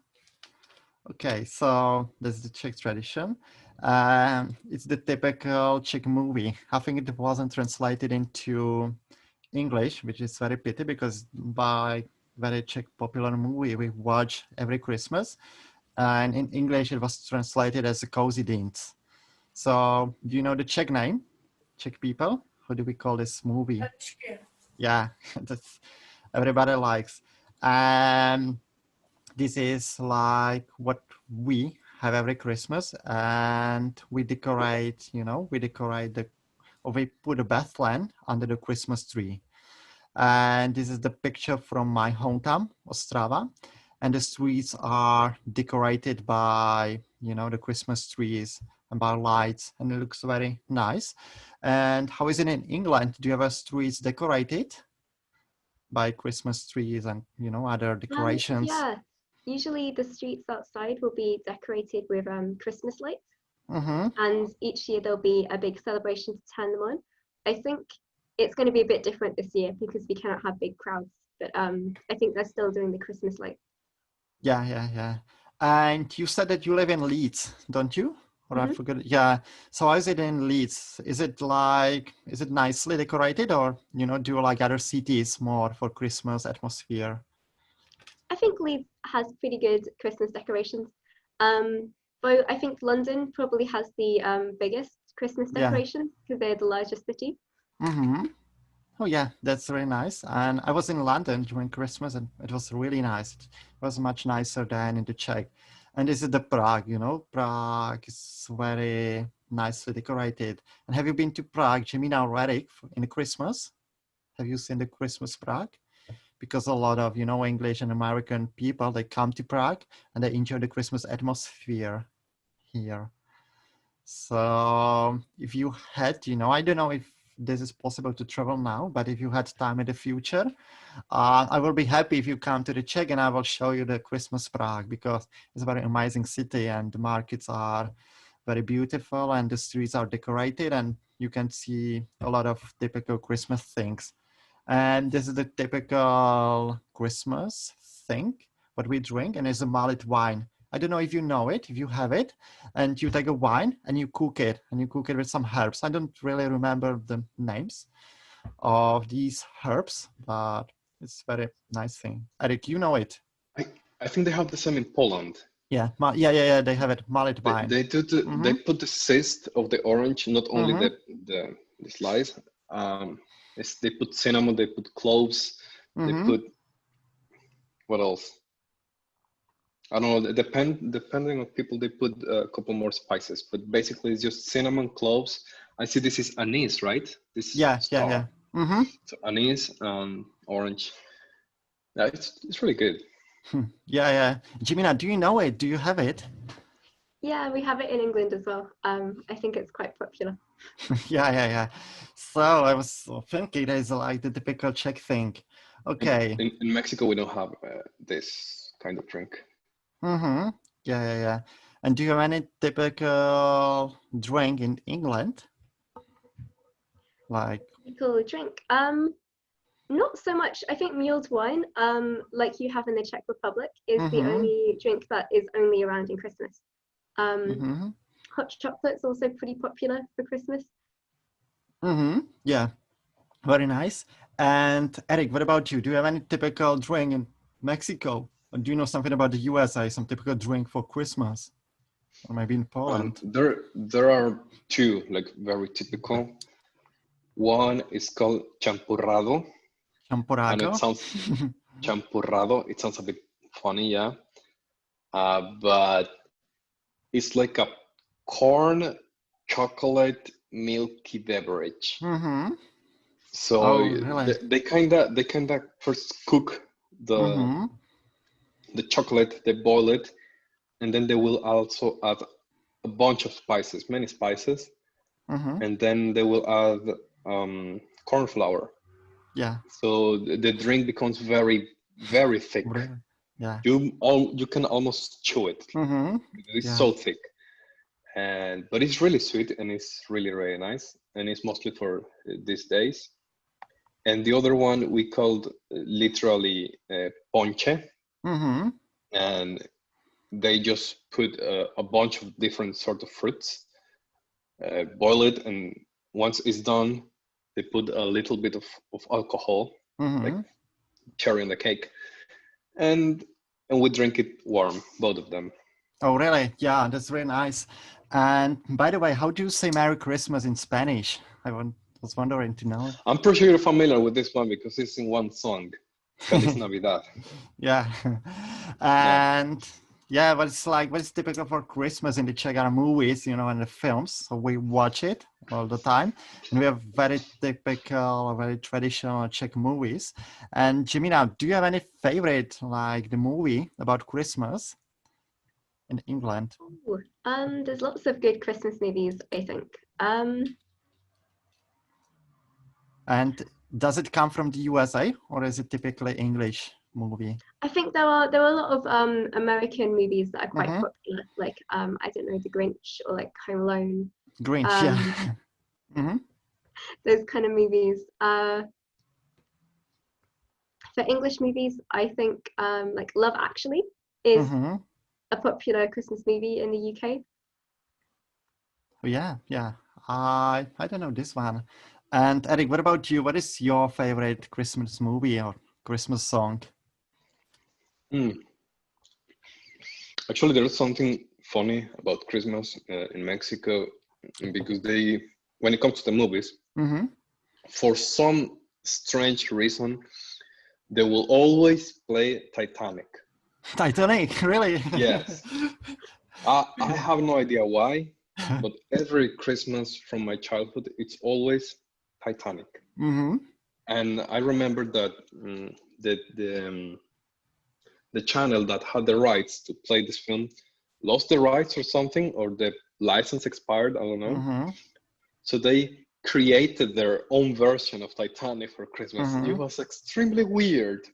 Okay, so this is the Czech tradition. It's the typical Czech movie. I think it wasn't translated into English, which is very pity, because by very Czech popular movie we watch every Christmas. And in English it was translated as a Cozy Dienst. So do you know the Czech name? Czech people? How do we call this movie? Yeah, that's everybody likes. And this is like what we have every Christmas, and we decorate, you know, we put a bathland under the Christmas tree. And this is the picture from my hometown, Ostrava. And the streets are decorated by, you know, the Christmas trees and by lights, and it looks very nice. And how is it in England? Do you have streets decorated by Christmas trees and, you know, other decorations? Yeah, usually the streets outside will be decorated with Christmas lights. Mm-hmm. And each year there'll be a big celebration to turn them on. I think it's going to be a bit different this year because we cannot have big crowds, but I think they're still doing the Christmas lights. Yeah. And you said that you live in Leeds, don't you? Or I forgot. Yeah. So how is it in Leeds? Is it nicely decorated, or, you know, do you like other cities more for Christmas atmosphere? I think Leeds has pretty good Christmas decorations. But I think London probably has the biggest Christmas decorations because they're the largest city. Mm-hmm. Oh yeah, that's very nice. And I was in London during Christmas, and it was really nice. It was much nicer than in the Czech. And this is the Prague, you know, Prague is very nicely decorated. And have you been to Prague, Jemina, already in the Christmas? Have you seen the Christmas Prague? Because a lot of, you know, English and American people, they come to Prague and they enjoy the Christmas atmosphere here. So if you had, you know, I don't know if this is possible to travel now, but if you had time in the future, I will be happy if you come to the Czech and I will show you the Christmas Prague, because it's a very amazing city and the markets are very beautiful and the streets are decorated and you can see a lot of typical Christmas things. And this is the typical Christmas thing, what we drink, and it's a malted wine. I don't know if you know it, if you have it, and you take a wine and you cook it, with some herbs. I don't really remember the names of these herbs, but it's a very nice thing. Eric, you know it? I think they have the same in Poland. Yeah, they have it, malted wine. They put the zest of the orange, not only the slice. They put cinnamon, they put cloves, they put, what else? I don't know, depending on people, they put a couple more spices, but basically it's just cinnamon, cloves. I see this is anise, right? This Yeah. So anise and orange. Yeah, it's really good. Yeah. Jimena, do you know it? Do you have it? Yeah, we have it in England as well. I think it's quite popular. Yeah. So I was thinking it's like the typical Czech thing. Okay. In Mexico, we don't have this kind of drink. Yeah. And do you have any typical drink in England? Like typical drink? Not so much. I think mulled wine, like you have in the Czech Republic, is the only drink that is only around in Christmas. Hot chocolate's also pretty popular for Christmas. Yeah. Very nice. And Eric, what about you? Do you have any typical drink in Mexico? Or do you know something about the USA, some typical drink for Christmas? Or maybe in Poland? There are two, like, very typical. One is called Champurrado. Champurrado? And it sounds Champurrado. It sounds a bit funny, yeah. But it's like a corn chocolate milky beverage. Mm-hmm. So really? they kinda first cook the chocolate, they boil it, and then they will also add a bunch of spices, many spices, and then they will add corn flour. Yeah. So the drink becomes very, very thick. Really? Yeah. You can almost chew it. It's so thick, but it's really sweet and it's really, really nice, and it's mostly for these days. And the other one we called literally ponche, and they just put a bunch of different sort of fruits, boil it, and once it's done, they put a little bit of alcohol, like cherry on the cake, and we drink it warm, both of them. Oh, really? Yeah, that's really nice. And by the way, how do you say Merry Christmas in Spanish? I was wondering to know. I'm pretty sure you're familiar with this one because it's in one song, Feliz Navidad. Yeah. And yeah, but it's like, what's typical for Christmas in the Czech movies, you know, and the films. So we watch it all the time. And we have very typical, very traditional Czech movies. And Jemina, do you have any favorite, like the movie about Christmas in England? Ooh, there's lots of good Christmas movies, I think. And does it come from the USA or is it typically English movie? I think there are a lot of American movies that are quite popular, like I don't know, The Grinch or like Home Alone. Grinch, yeah. Those kind of movies. For English movies, I think like Love Actually is a popular Christmas movie in the UK. Yeah. I don't know this one. And Eric, what about you? What is your favorite Christmas movie or Christmas song? Actually, there is something funny about Christmas in Mexico, because when it comes to the movies, for some strange reason, they will always play Titanic. Titanic, really? Yes. I have no idea why, but every Christmas from my childhood, it's always Titanic. And I remember that the channel that had the rights to play this film lost the rights or something, or the license expired, I don't know. So they created their own version of Titanic for Christmas. It was extremely weird.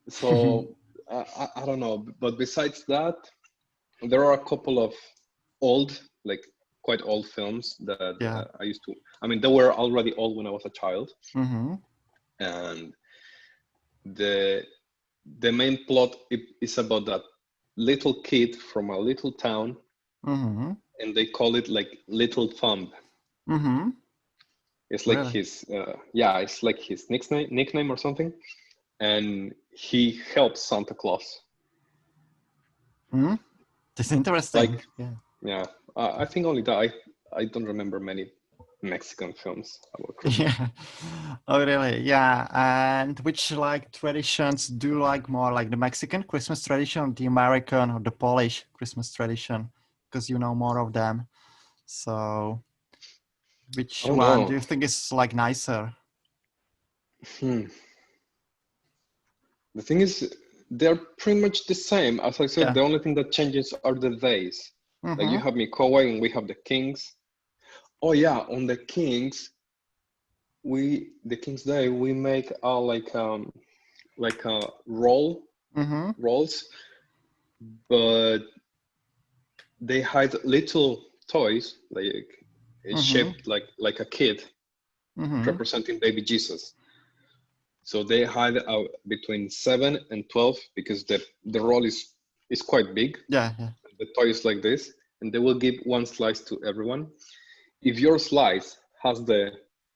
So I don't know, but besides that, there are a couple of old, like quite old films that I used to, I mean, they were already old when I was a child. And the main plot is about that little kid from a little town, and they call it like Little Thumb. It's like his it's like his nickname or something, and he helps Santa Claus. That's interesting. Like, I think only that. I don't remember many Mexican films about Christmas. Oh really? Yeah. And which like traditions do you like more, like the Mexican Christmas tradition, the American or the Polish Christmas tradition? Because you know more of them. So which one do you think is like nicer? The thing is, they're pretty much the same. As I said, the only thing that changes are the days. Like you have Mikołaj and we have the Kings. Oh yeah, on the Kings, the King's Day, we make like a rolls, but they hide little toys, like shaped like a kid, representing baby Jesus. So they hide out between 7 and 12 because the roll is quite big. Yeah. The toy is like this, and they will give one slice to everyone. If your slice has the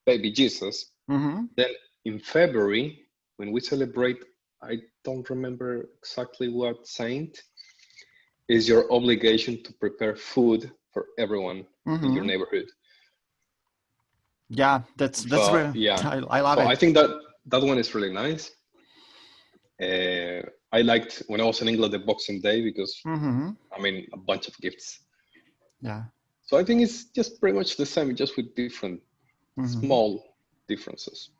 baby Jesus, Then in February, when we celebrate, I don't remember exactly what saint, is your obligation to prepare food for everyone in your neighborhood. Yeah, that's really, yeah. I love it. I think that one is really nice. I liked when I was in England the Boxing Day because I mean a bunch of gifts. Yeah. So I think it's just pretty much the same, just with different small differences.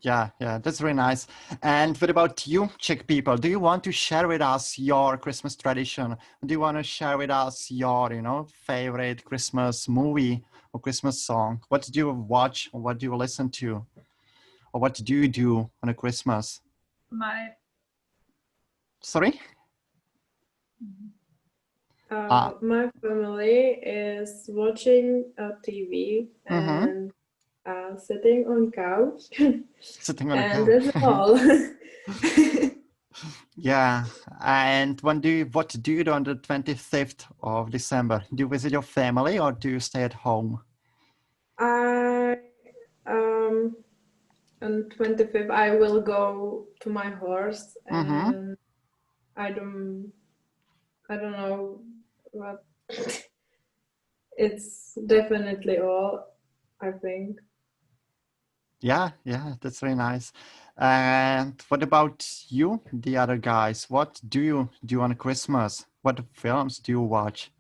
Yeah, that's really nice. And what about you, Czech people? Do you want to share with us your Christmas tradition? Do you want to share with us your, favorite Christmas movie or Christmas song? What do you watch or what do you listen to? Or what do you do on a Christmas? Sorry? My family is watching TV and sitting on couch. Sitting on a couch. And that's all. Yeah. And what do you do on the 25th of December? Do you visit your family or do you stay at home? On 25th, I will go to my horse and I don't know what. It's definitely all, I think. Yeah, that's very nice. And what about you, the other guys? What do you do on Christmas? What films do you watch?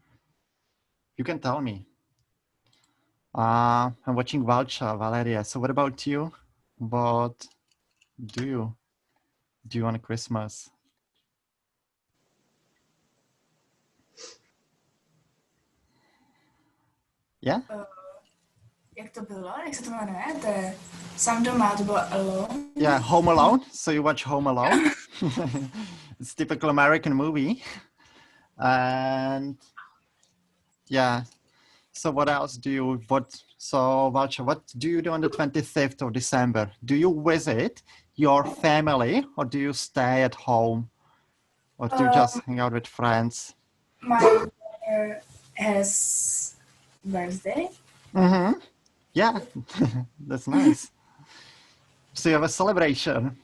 You can tell me. I'm watching Valeria. So what about you? What do you do on Christmas? Yeah? Jak to bylo? Jak se to jmenuje? Sám doma, to bylo Alone. Yeah, Home Alone. So you watch Home Alone? It's a typical American movie. And yeah. So what else do you, Valcha, what do you do on the 25th of December? Do you visit your family or do you stay at home? Or do you just hang out with friends? My brother has birthday. Yeah, that's nice. So you have a celebration.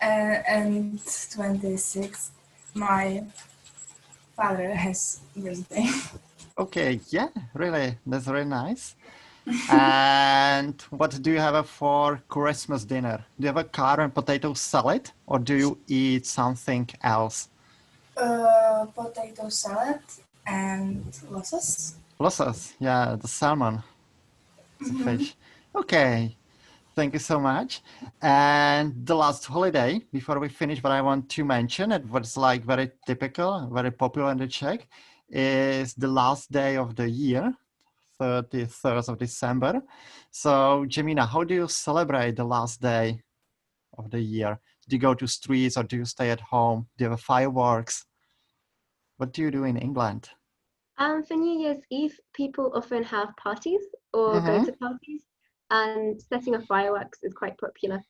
And 26th, my father has birthday. Okay, yeah, really, that's very nice. And what do you have for Christmas dinner? Do you have a carrot and potato salad or do you eat something else? Potato salad and losses. Losses, yeah, the salmon, the fish. Okay, thank you so much. And the last holiday, before we finish, what I want to mention, and what's like very typical, very popular in the Czech, is the last day of the year, 31st of December. So, Jemina, how do you celebrate the last day of the year? Do you go to streets or do you stay at home? Do you have fireworks? What do you do in England? For New Year's Eve, people often have parties or go to parties, and setting off fireworks is quite popular.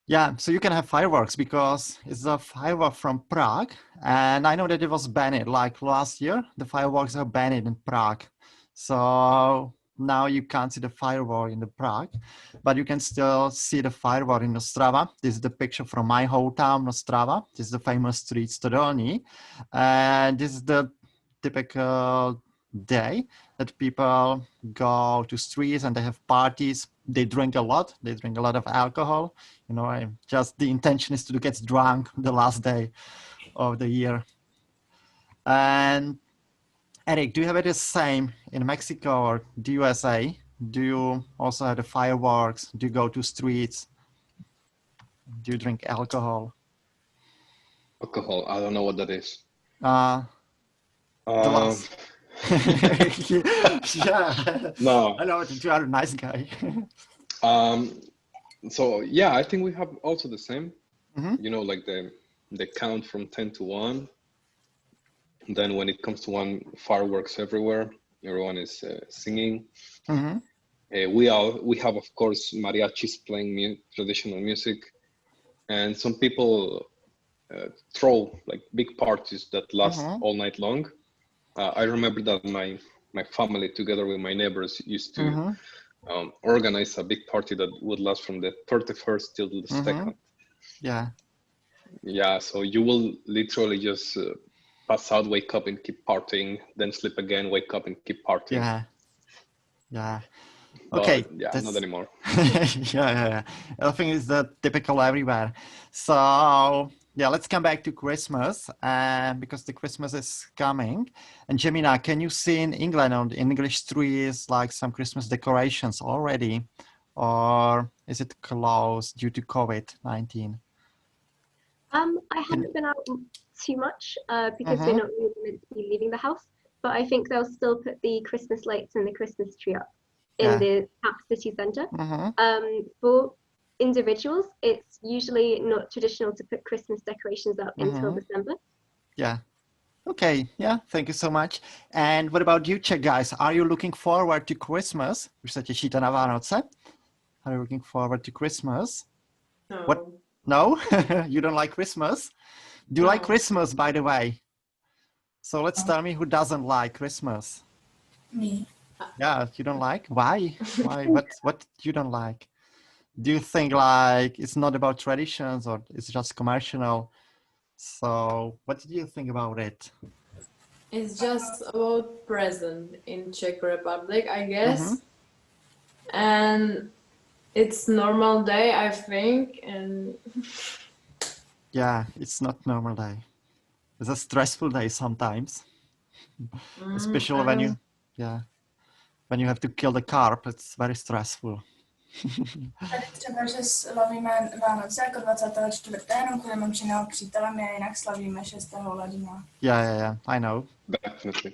Yeah, so you can have fireworks because it's a firework from Prague, and I know that it was banned. Like last year, the fireworks are banned in Prague. So now you can't see the firework in the Prague, but you can still see the firework in Ostrava. This is the picture from my hometown, Ostrava. This is the famous street Stodolny. And this is the typical day that people go to streets and they have parties. They drink a lot. They drink a lot of alcohol. Just the intention is to get drunk the last day of the year. And Eric, do you have it the same in Mexico or the USA? Do you also have the fireworks? Do you go to streets? Do you drink alcohol? Alcohol, I don't know what that is. Yeah. No. I know that you are a nice guy. So yeah, I think we have also the same. Like the count from 10 to 1. And then when it comes to 1, fireworks everywhere. Everyone is singing. We have, of course, mariachis playing traditional music, and some people throw like big parties that last all night long. I remember that my family, together with my neighbors, used to organize a big party that would last from the 31st till the 2nd. Yeah. Yeah, so you will literally just pass out, wake up and keep partying, then sleep again, wake up and keep partying. Yeah. Yeah. Okay. But, yeah, not anymore. yeah. I think it's the typical everywhere. So yeah, let's come back to Christmas, because the Christmas is coming. And Jemina, can you see in England on the English trees like some Christmas decorations already, or is it closed due to COVID-19? I haven't been out too much because we're not really meant to be leaving the house, but I think they'll still put the Christmas lights and the Christmas tree up in the city centre. For individuals, it's usually not traditional to put Christmas decorations up until December. Yeah. Okay. Yeah. Thank you so much. And what about you, Czech guys? Are you looking forward to Christmas? Už se těšíte na Vánoce? Are you looking forward to Christmas? No. What? No? You don't like Christmas? Do you like Christmas, by the way? So let's tell me who doesn't like Christmas. Me. Yeah, you don't like? Why? Why? What you don't like? Do you think like it's not about traditions or it's just commercial? So what do you think about it? It's just about present in Czech Republic, I guess. And it's normal day, I think. And yeah, it's not normal day. It's a stressful day sometimes. Especially when you, when you have to kill the carp, it's very stressful. Tady třeba, že slavíme Vánoce jako 24. jenom kvůli mým činnou přítelem, a jinak slavíme 6. ledna. Yeah, I know. Definitely.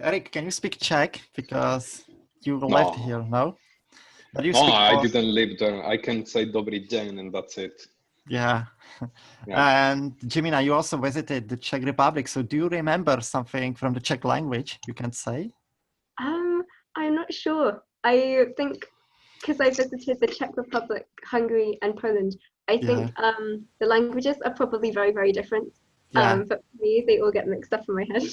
Eric, can you speak Czech? Because you left here, no? But you speak I didn't live there. I can say Dobrý den and that's it. Yeah. And Jemina, you also visited the Czech Republic. So do you remember something from the Czech language you can say? I'm not sure. I think because I visited the Czech Republic, Hungary and Poland, I think the languages are probably very, very different. But for me, they all get mixed up in my head.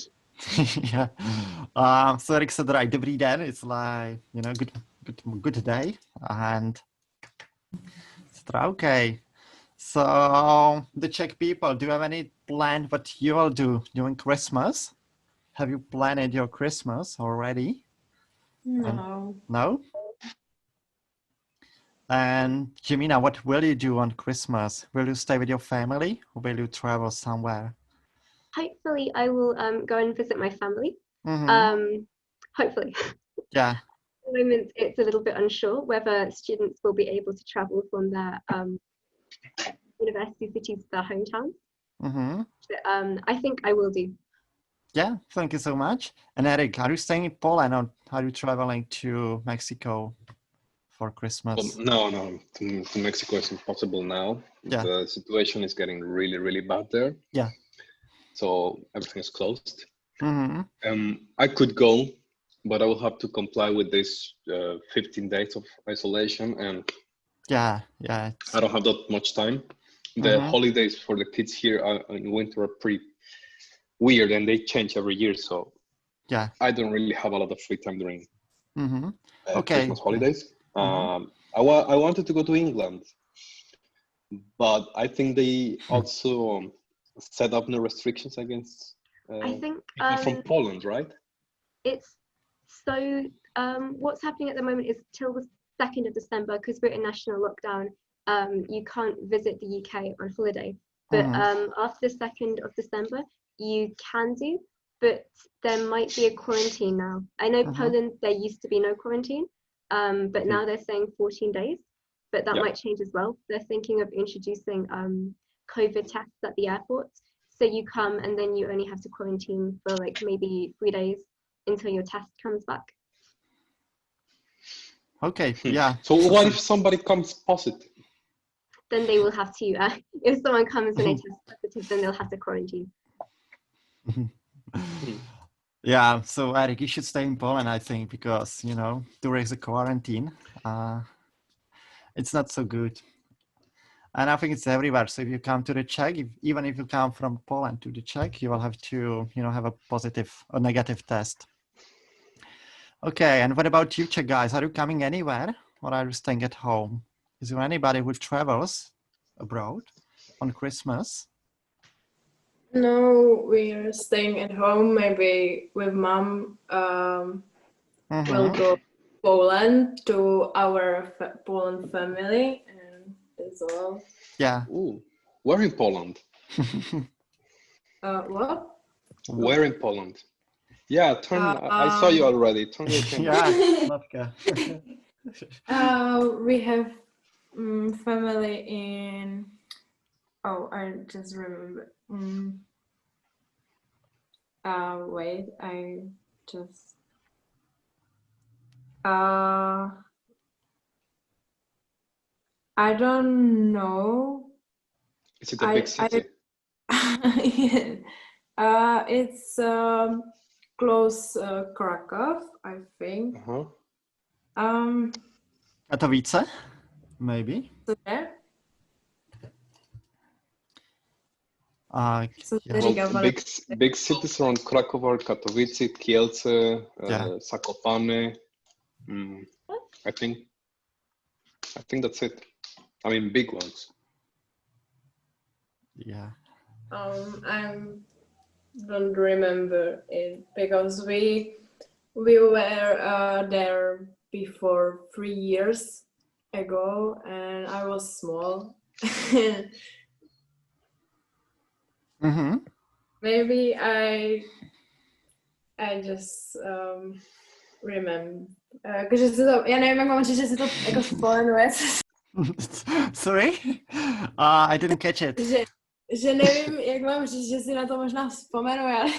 So Eric said, right, Dobrý den, it's like, you know, good day. And okay. So the Czech people, do you have any plan what you will do during Christmas? Have you planned your Christmas already? no. No? And Jemina, what will you do on Christmas? Will you stay with your family or will you travel somewhere? Hopefully I will go and visit my family. Hopefully. Yeah. At the moment it's a little bit unsure whether students will be able to travel from their university cities to their hometowns. But I think I will do. Yeah, thank you so much. And Eric, are you staying in Poland or are you traveling to Mexico for Christmas? No, to Mexico is impossible now. Yeah. The situation is getting really, really bad there. Yeah. So everything is closed. I could go, but I will have to comply with this 15 days of isolation, and I don't have that much time. The holidays for the kids here in winter are pretty weird, and they change every year. So I don't really have a lot of free time during Christmas holidays. I wanted to go to England, but I think they also set up no restrictions against I think people from Poland, right? It's so what's happening at the moment is till the 2nd of December, because we're in national lockdown, you can't visit the UK on holiday. But after the 2nd of December, you can do, but there might be a quarantine now. I know Poland, there used to be no quarantine, but now they're saying 14 days, but that might change as well. They're thinking of introducing COVID tests at the airports. So you come and then you only have to quarantine for like maybe 3 days until your test comes back. Okay, yeah. So what if somebody comes positive? Then they will have to, if someone comes and they test positive, then they'll have to quarantine. Yeah, so Eric, you should stay in Poland, I think, because, you know, during the quarantine, it's not so good. And I think it's everywhere. So if you come to the Czech, even if you come from Poland to the Czech, you will have to, you know, have a positive or negative test. Okay, and what about you, Czech guys? Are you coming anywhere or are you staying at home? Is there anybody who travels abroad on Christmas? No, we're staying at home. Maybe with mom. We'll go to Poland to our Poland family, and that's all. Yeah. Ooh, where in Poland? What? Where in Poland? Yeah, I saw you already. Turn your camera. Yeah, we have family in. Oh, I just remember. Wait, I just. I don't know. Is it a big city? It's close Krakow, I think. Katowice, maybe. So there. Big cities around Krakow are Katowice, Kielce, Zakopane. I think that's it. I mean, big ones. Yeah. I don't remember it because we were there before 3 years ago, and I was small. Maybe I just remember. Že si to, já nevím, jak mám říct, že si to jako vzpomenuje. Sorry? I didn't catch it. Že nevím, jak mám říct, že si na to možná vzpomenu, ale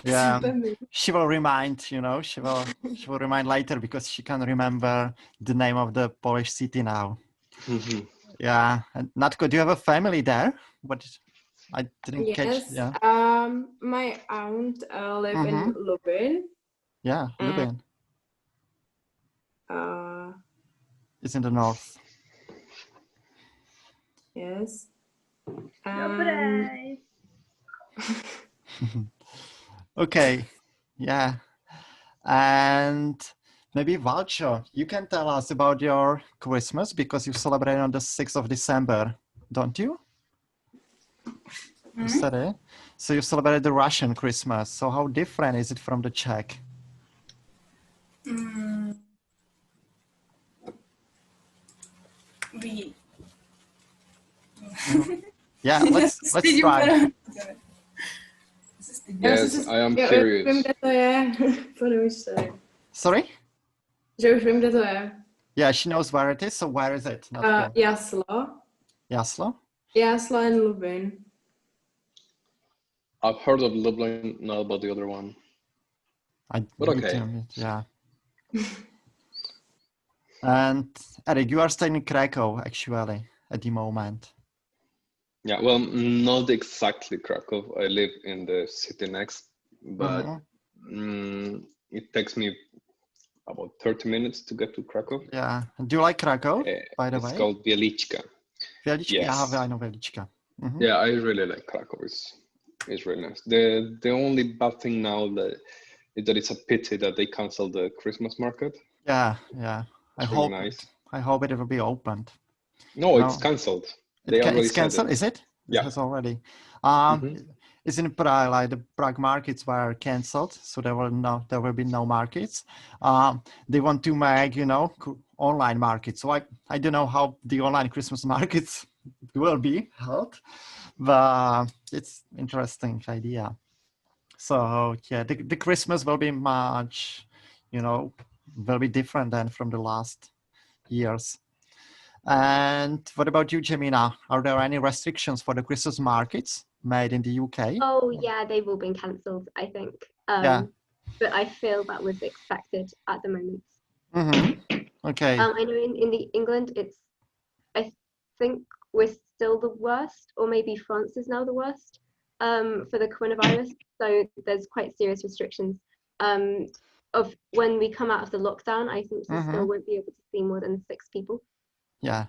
she will remind, you know, she will remind later because she can remember the name of the Polish city now. Yeah, and Natko, do you have a family there? What I didn't catch. Yeah. My aunt live in Lubin. Yeah, Lubin. It's in the north. Yes. Okay. Yeah. And maybe Valcho, you can tell us about your Christmas because you celebrate on the 6th of December, don't you? You said it. So you celebrate the Russian Christmas. So how different is it from the Czech? Yeah, let's try. Yes, I am curious. Sorry? Že už vím, kde to je. Yeah, she knows where it is. So where is it? Jaslo. Jaslo? Jaslo and Lubin. I've heard of Lublin, not about the other one. But okay. Yeah. And Eric, you are staying in Krakow, actually, at the moment. Yeah, well, not exactly Krakow. I live in the city next, but it takes me about 30 minutes to get to Krakow. Yeah. Do you like Krakow, by the way? It's called Wieliczka. Wieliczka? Yes. Yeah, I know Wieliczka. Yeah, I really like Krakow. It's really nice. The only bad thing now is that it's a pity that they canceled the Christmas market. Yeah. I hope it will be opened. No, it's canceled. It's cancelled, is it? Yeah. It's already. It's in Prague, like the Prague markets were cancelled, so there will be no markets. They want to make, online markets. So I don't know how the online Christmas markets will be held, but it's interesting idea. So yeah, the Christmas will be much, will be different than from the last years. And what about you, Jemina? Are there any restrictions for the Christmas markets made in the UK? Oh yeah, they've all been cancelled, I think. But I feel that was expected at the moment. Okay. I know in the England, I think we're still the worst, or maybe France is now the worst for the coronavirus. So there's quite serious restrictions. Of when we come out of the lockdown, I think you still won't be able to see more than 6 people. Yeah.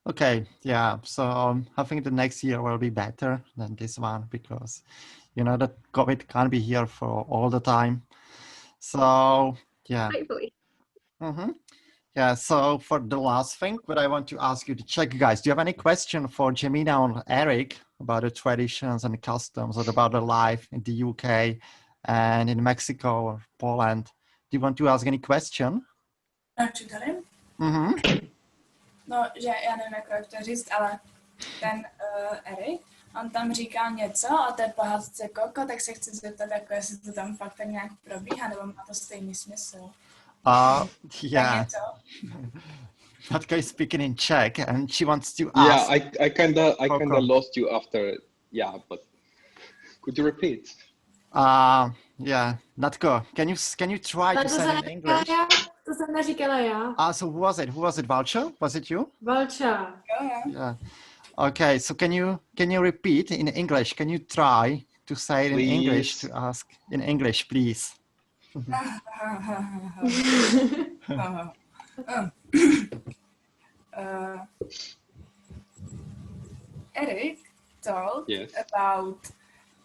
Okay. Yeah. So I think the next year will be better than this one because, that COVID can't be here for all the time. So yeah. Hopefully. Yeah, so for the last thing, what I want to ask you, the Czech guys, do you have any question for Jemina or Eric about the traditions and the customs, or about the life in the UK and in Mexico or Poland? Do you want to ask any question? Načítali? No, že já nevím, jak to říct, ale ten Eric, on tam říká něco o té pohádce Koko, tak se chci zeptat, jako jestli to tam fakt tak nějak probíhá, nebo má to stejný smysl. Yeah. Natka is speaking in Czech, and she wants to ask. Yeah, I kinda lost you after. Yeah, but could you repeat? Yeah, Natko, can you try to say in English? To jsem neříkala já. So who was it? Who was it? Valcha? Was it you? Valcha. Yeah. Okay, so can you repeat in English? Can you try to say it in English, to ask in English, please? Eric told about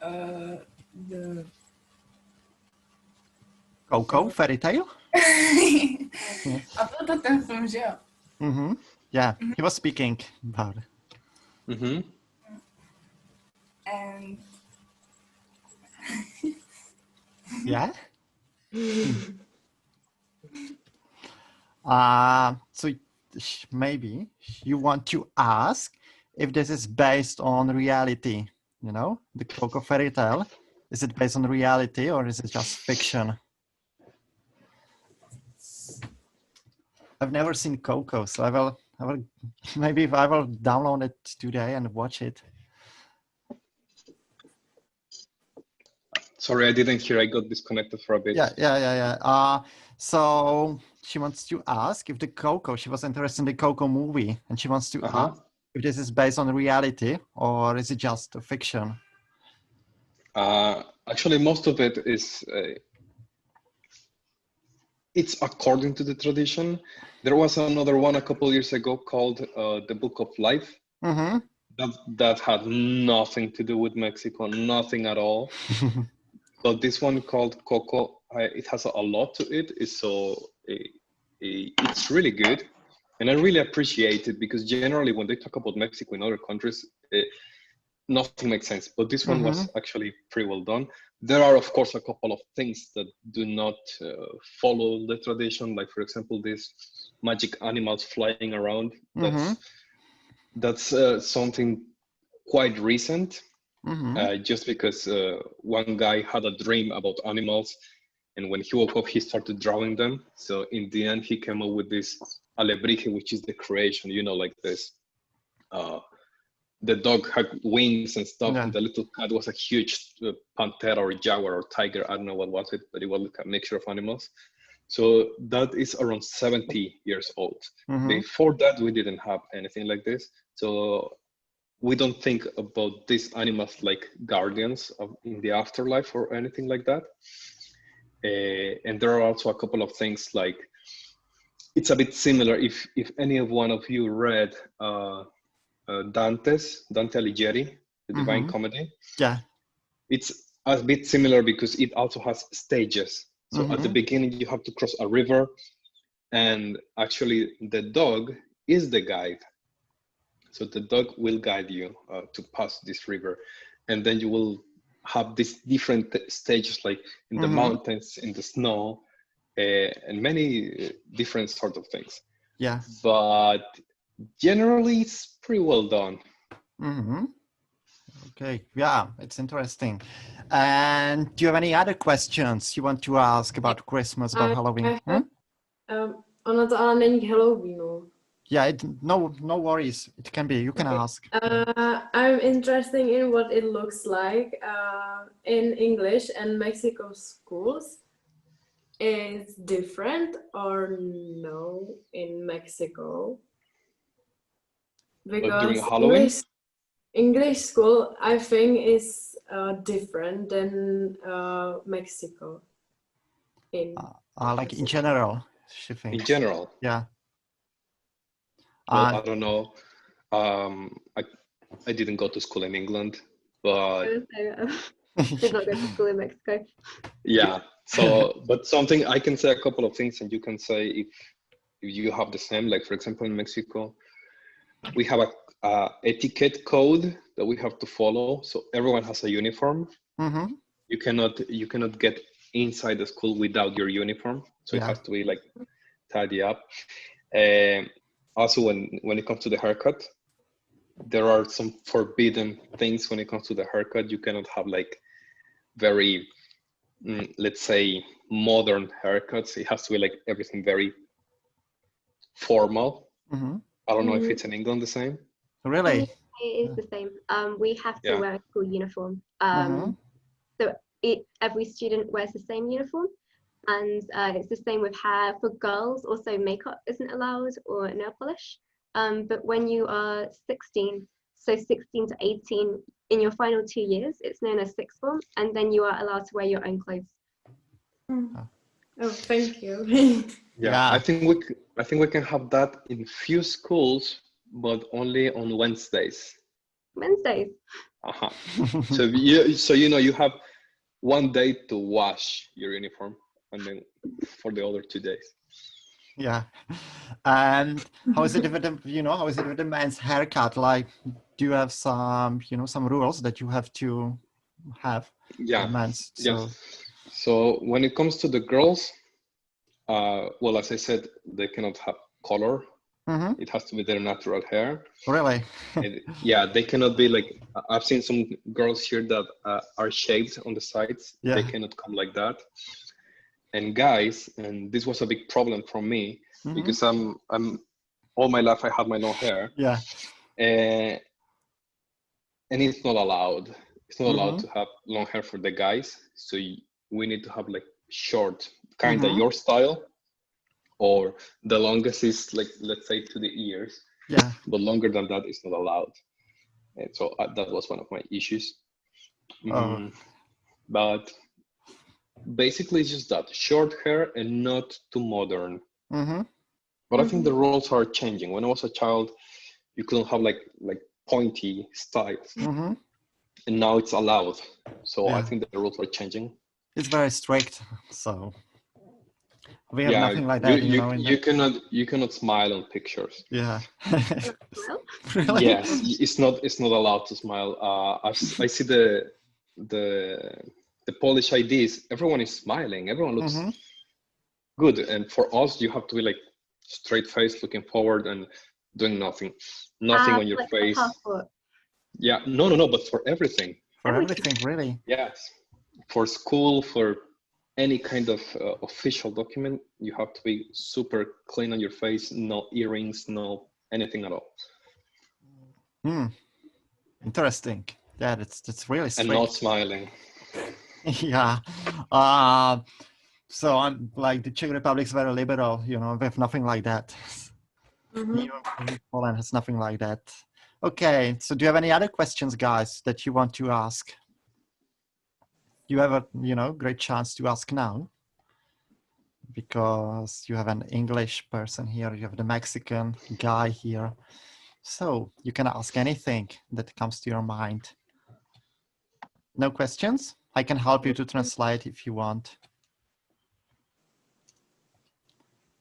the Coco fairy tale? A byl to ten film, že jo? Yeah, he was speaking about it. And yeah? So maybe you want to ask if this is based on reality, you know, the Coco fairy tale. Is it based on reality or is it just fiction? I've never seen Coco, so I will download it today and watch it. Sorry, I didn't hear. I got disconnected for a bit. Yeah. So she wants to ask if the Coco, she was interested in the Coco movie, and she wants to ask if this is based on reality or is it just a fiction? Actually, most of it is, it's according to the tradition. There was another one a couple of years ago called The Book of Life. That had nothing to do with Mexico, nothing at all. But this one called Coco, it has a lot to it. It's really good. And I really appreciate it because generally when they talk about Mexico in other countries, nothing makes sense. But this one was actually pretty well done. There are, of course, a couple of things that do not follow the tradition. Like, for example, these magic animals flying around. That's something quite recent. Just because one guy had a dream about animals, and when he woke up, he started drawing them. So in the end, he came up with this alebrije, which is the creation, you know, like this. The dog had wings and stuff, and the little cat was a huge panther or jaguar or tiger. I don't know what was it, but it was like a mixture of animals. So that is around 70 years old. Before that, we didn't have anything like this. So we don't think about these animals like guardians in the afterlife or anything like that. And there are also a couple of things like, it's a bit similar. If any of one of you read Dante Alighieri, the Divine Comedy. Yeah. It's a bit similar because it also has stages. So at the beginning, you have to cross a river, and actually the dog is the guide. So the dog will guide you to pass this river. And then you will have these different stages, like in the mountains, in the snow, and many different sort of things. Yeah. But generally, it's pretty well done. Okay, yeah, it's interesting. And do you have any other questions you want to ask about Christmas, about Halloween? Ono to ale není k Halloweenu. Yeah, no worries. It can be. You can ask. I'm interested in what it looks like in English and Mexico schools. Is different or no in Mexico? Because during Halloween? English school, I think, is different than Mexico. Like in general, she thinks. In general? Yeah. Well, I don't know. I didn't go to school in England, but Did not go to school in Mexico. Yeah. So, but something I can say a couple of things, and you can say if you have the same. Like for example, in Mexico, we have a etiquette code that we have to follow. So everyone has a uniform. Mm-hmm. You cannot get inside the school without your uniform. So it has to be like tidy up. Also, when it comes to the haircut, there are some forbidden things when it comes to the haircut. You cannot have like very, let's say, modern haircuts. It has to be like everything very formal. Mm-hmm. I don't know if it's in England the same. Really? It is the same. We have to wear a school uniform. So every student wears the same uniform, and it's the same with hair. For girls, also makeup isn't allowed or nail polish. But when you are 16, so 16 to 18, in your final 2 years, it's known as sixth form, and then you are allowed to wear your own clothes. Oh, thank you. Yeah, I think we can have that in few schools, but only on Wednesdays. Wednesdays. So you have 1 day to wash your uniform, and then for the other 2 days. Yeah. And how is it with the man's haircut? Like, do you have some rules that you have to have? Yeah. Men's, so. Yeah. So when it comes to the girls, well, as I said, they cannot have color. Mm-hmm. It has to be their natural hair. Really? They cannot be like, I've seen some girls here that are shaved on the sides. Yeah. They cannot come like that. And guys, and this was a big problem for me, because I'm all my life I had my long hair. Yeah. And it's not allowed. It's not allowed to have long hair for the guys. So we need to have like short, kind of your style, or the longest is like, let's say, to the ears. Yeah. But longer than that is not allowed. And so that was one of my issues. But basically it's just that, short hair and not too modern. But I think the rules are changing. When I was a child, you couldn't have like pointy styles. And now it's allowed. So I think the rules are changing. It's very strict, so we have nothing like that. You cannot smile on pictures. Yeah. Really? Yes, it's not allowed to smile. I see the Polish IDs. Everyone is smiling. Everyone looks good. And for us, you have to be like straight face, looking forward, and doing nothing on your face. Yeah, no, but for everything. For everything, really? Yes. For school, for any kind of official document, you have to be super clean on your face, no earrings, no anything at all. Interesting. Yeah, that's really strict. And not smiling. Yeah. So I'm like, the Czech Republic is very liberal, we have nothing like that. Poland has nothing like that. Okay, so do you have any other questions, guys, that you want to ask? You have a great chance to ask now, because you have an English person here, you have the Mexican guy here, so you can ask anything that comes to your mind. No questions? I can help you to translate if you want.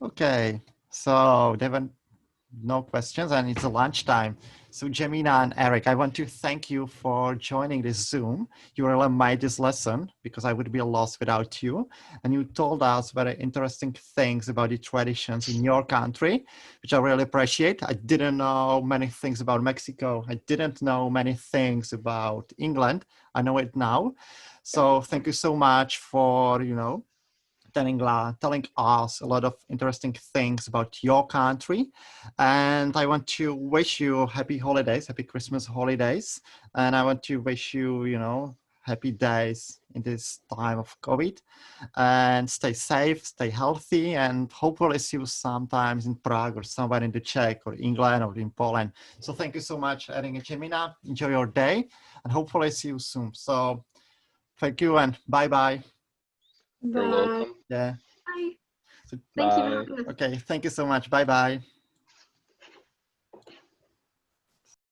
Okay, so there were no questions, and it's lunchtime. So Jemina and Eric, I want to thank you for joining this Zoom. You really made this lesson, because I would be lost without you. And you told us very interesting things about the traditions in your country, which I really appreciate. I didn't know many things about Mexico. I didn't know many things about England. I know it now. So thank you so much for, telling us a lot of interesting things about your country. And I want to wish you happy holidays, happy Christmas holidays. And I want to wish you, happy days in this time of COVID. And stay safe, stay healthy, and hopefully see you sometimes in Prague or somewhere in the Czech or England or in Poland. So thank you so much, Erin and Jemina. Enjoy your day, and hopefully see you soon. So thank you, and bye-bye. You're welcome. Yeah. Bye. So, Thank you for having us. Okay, thank you so much. Bye-bye.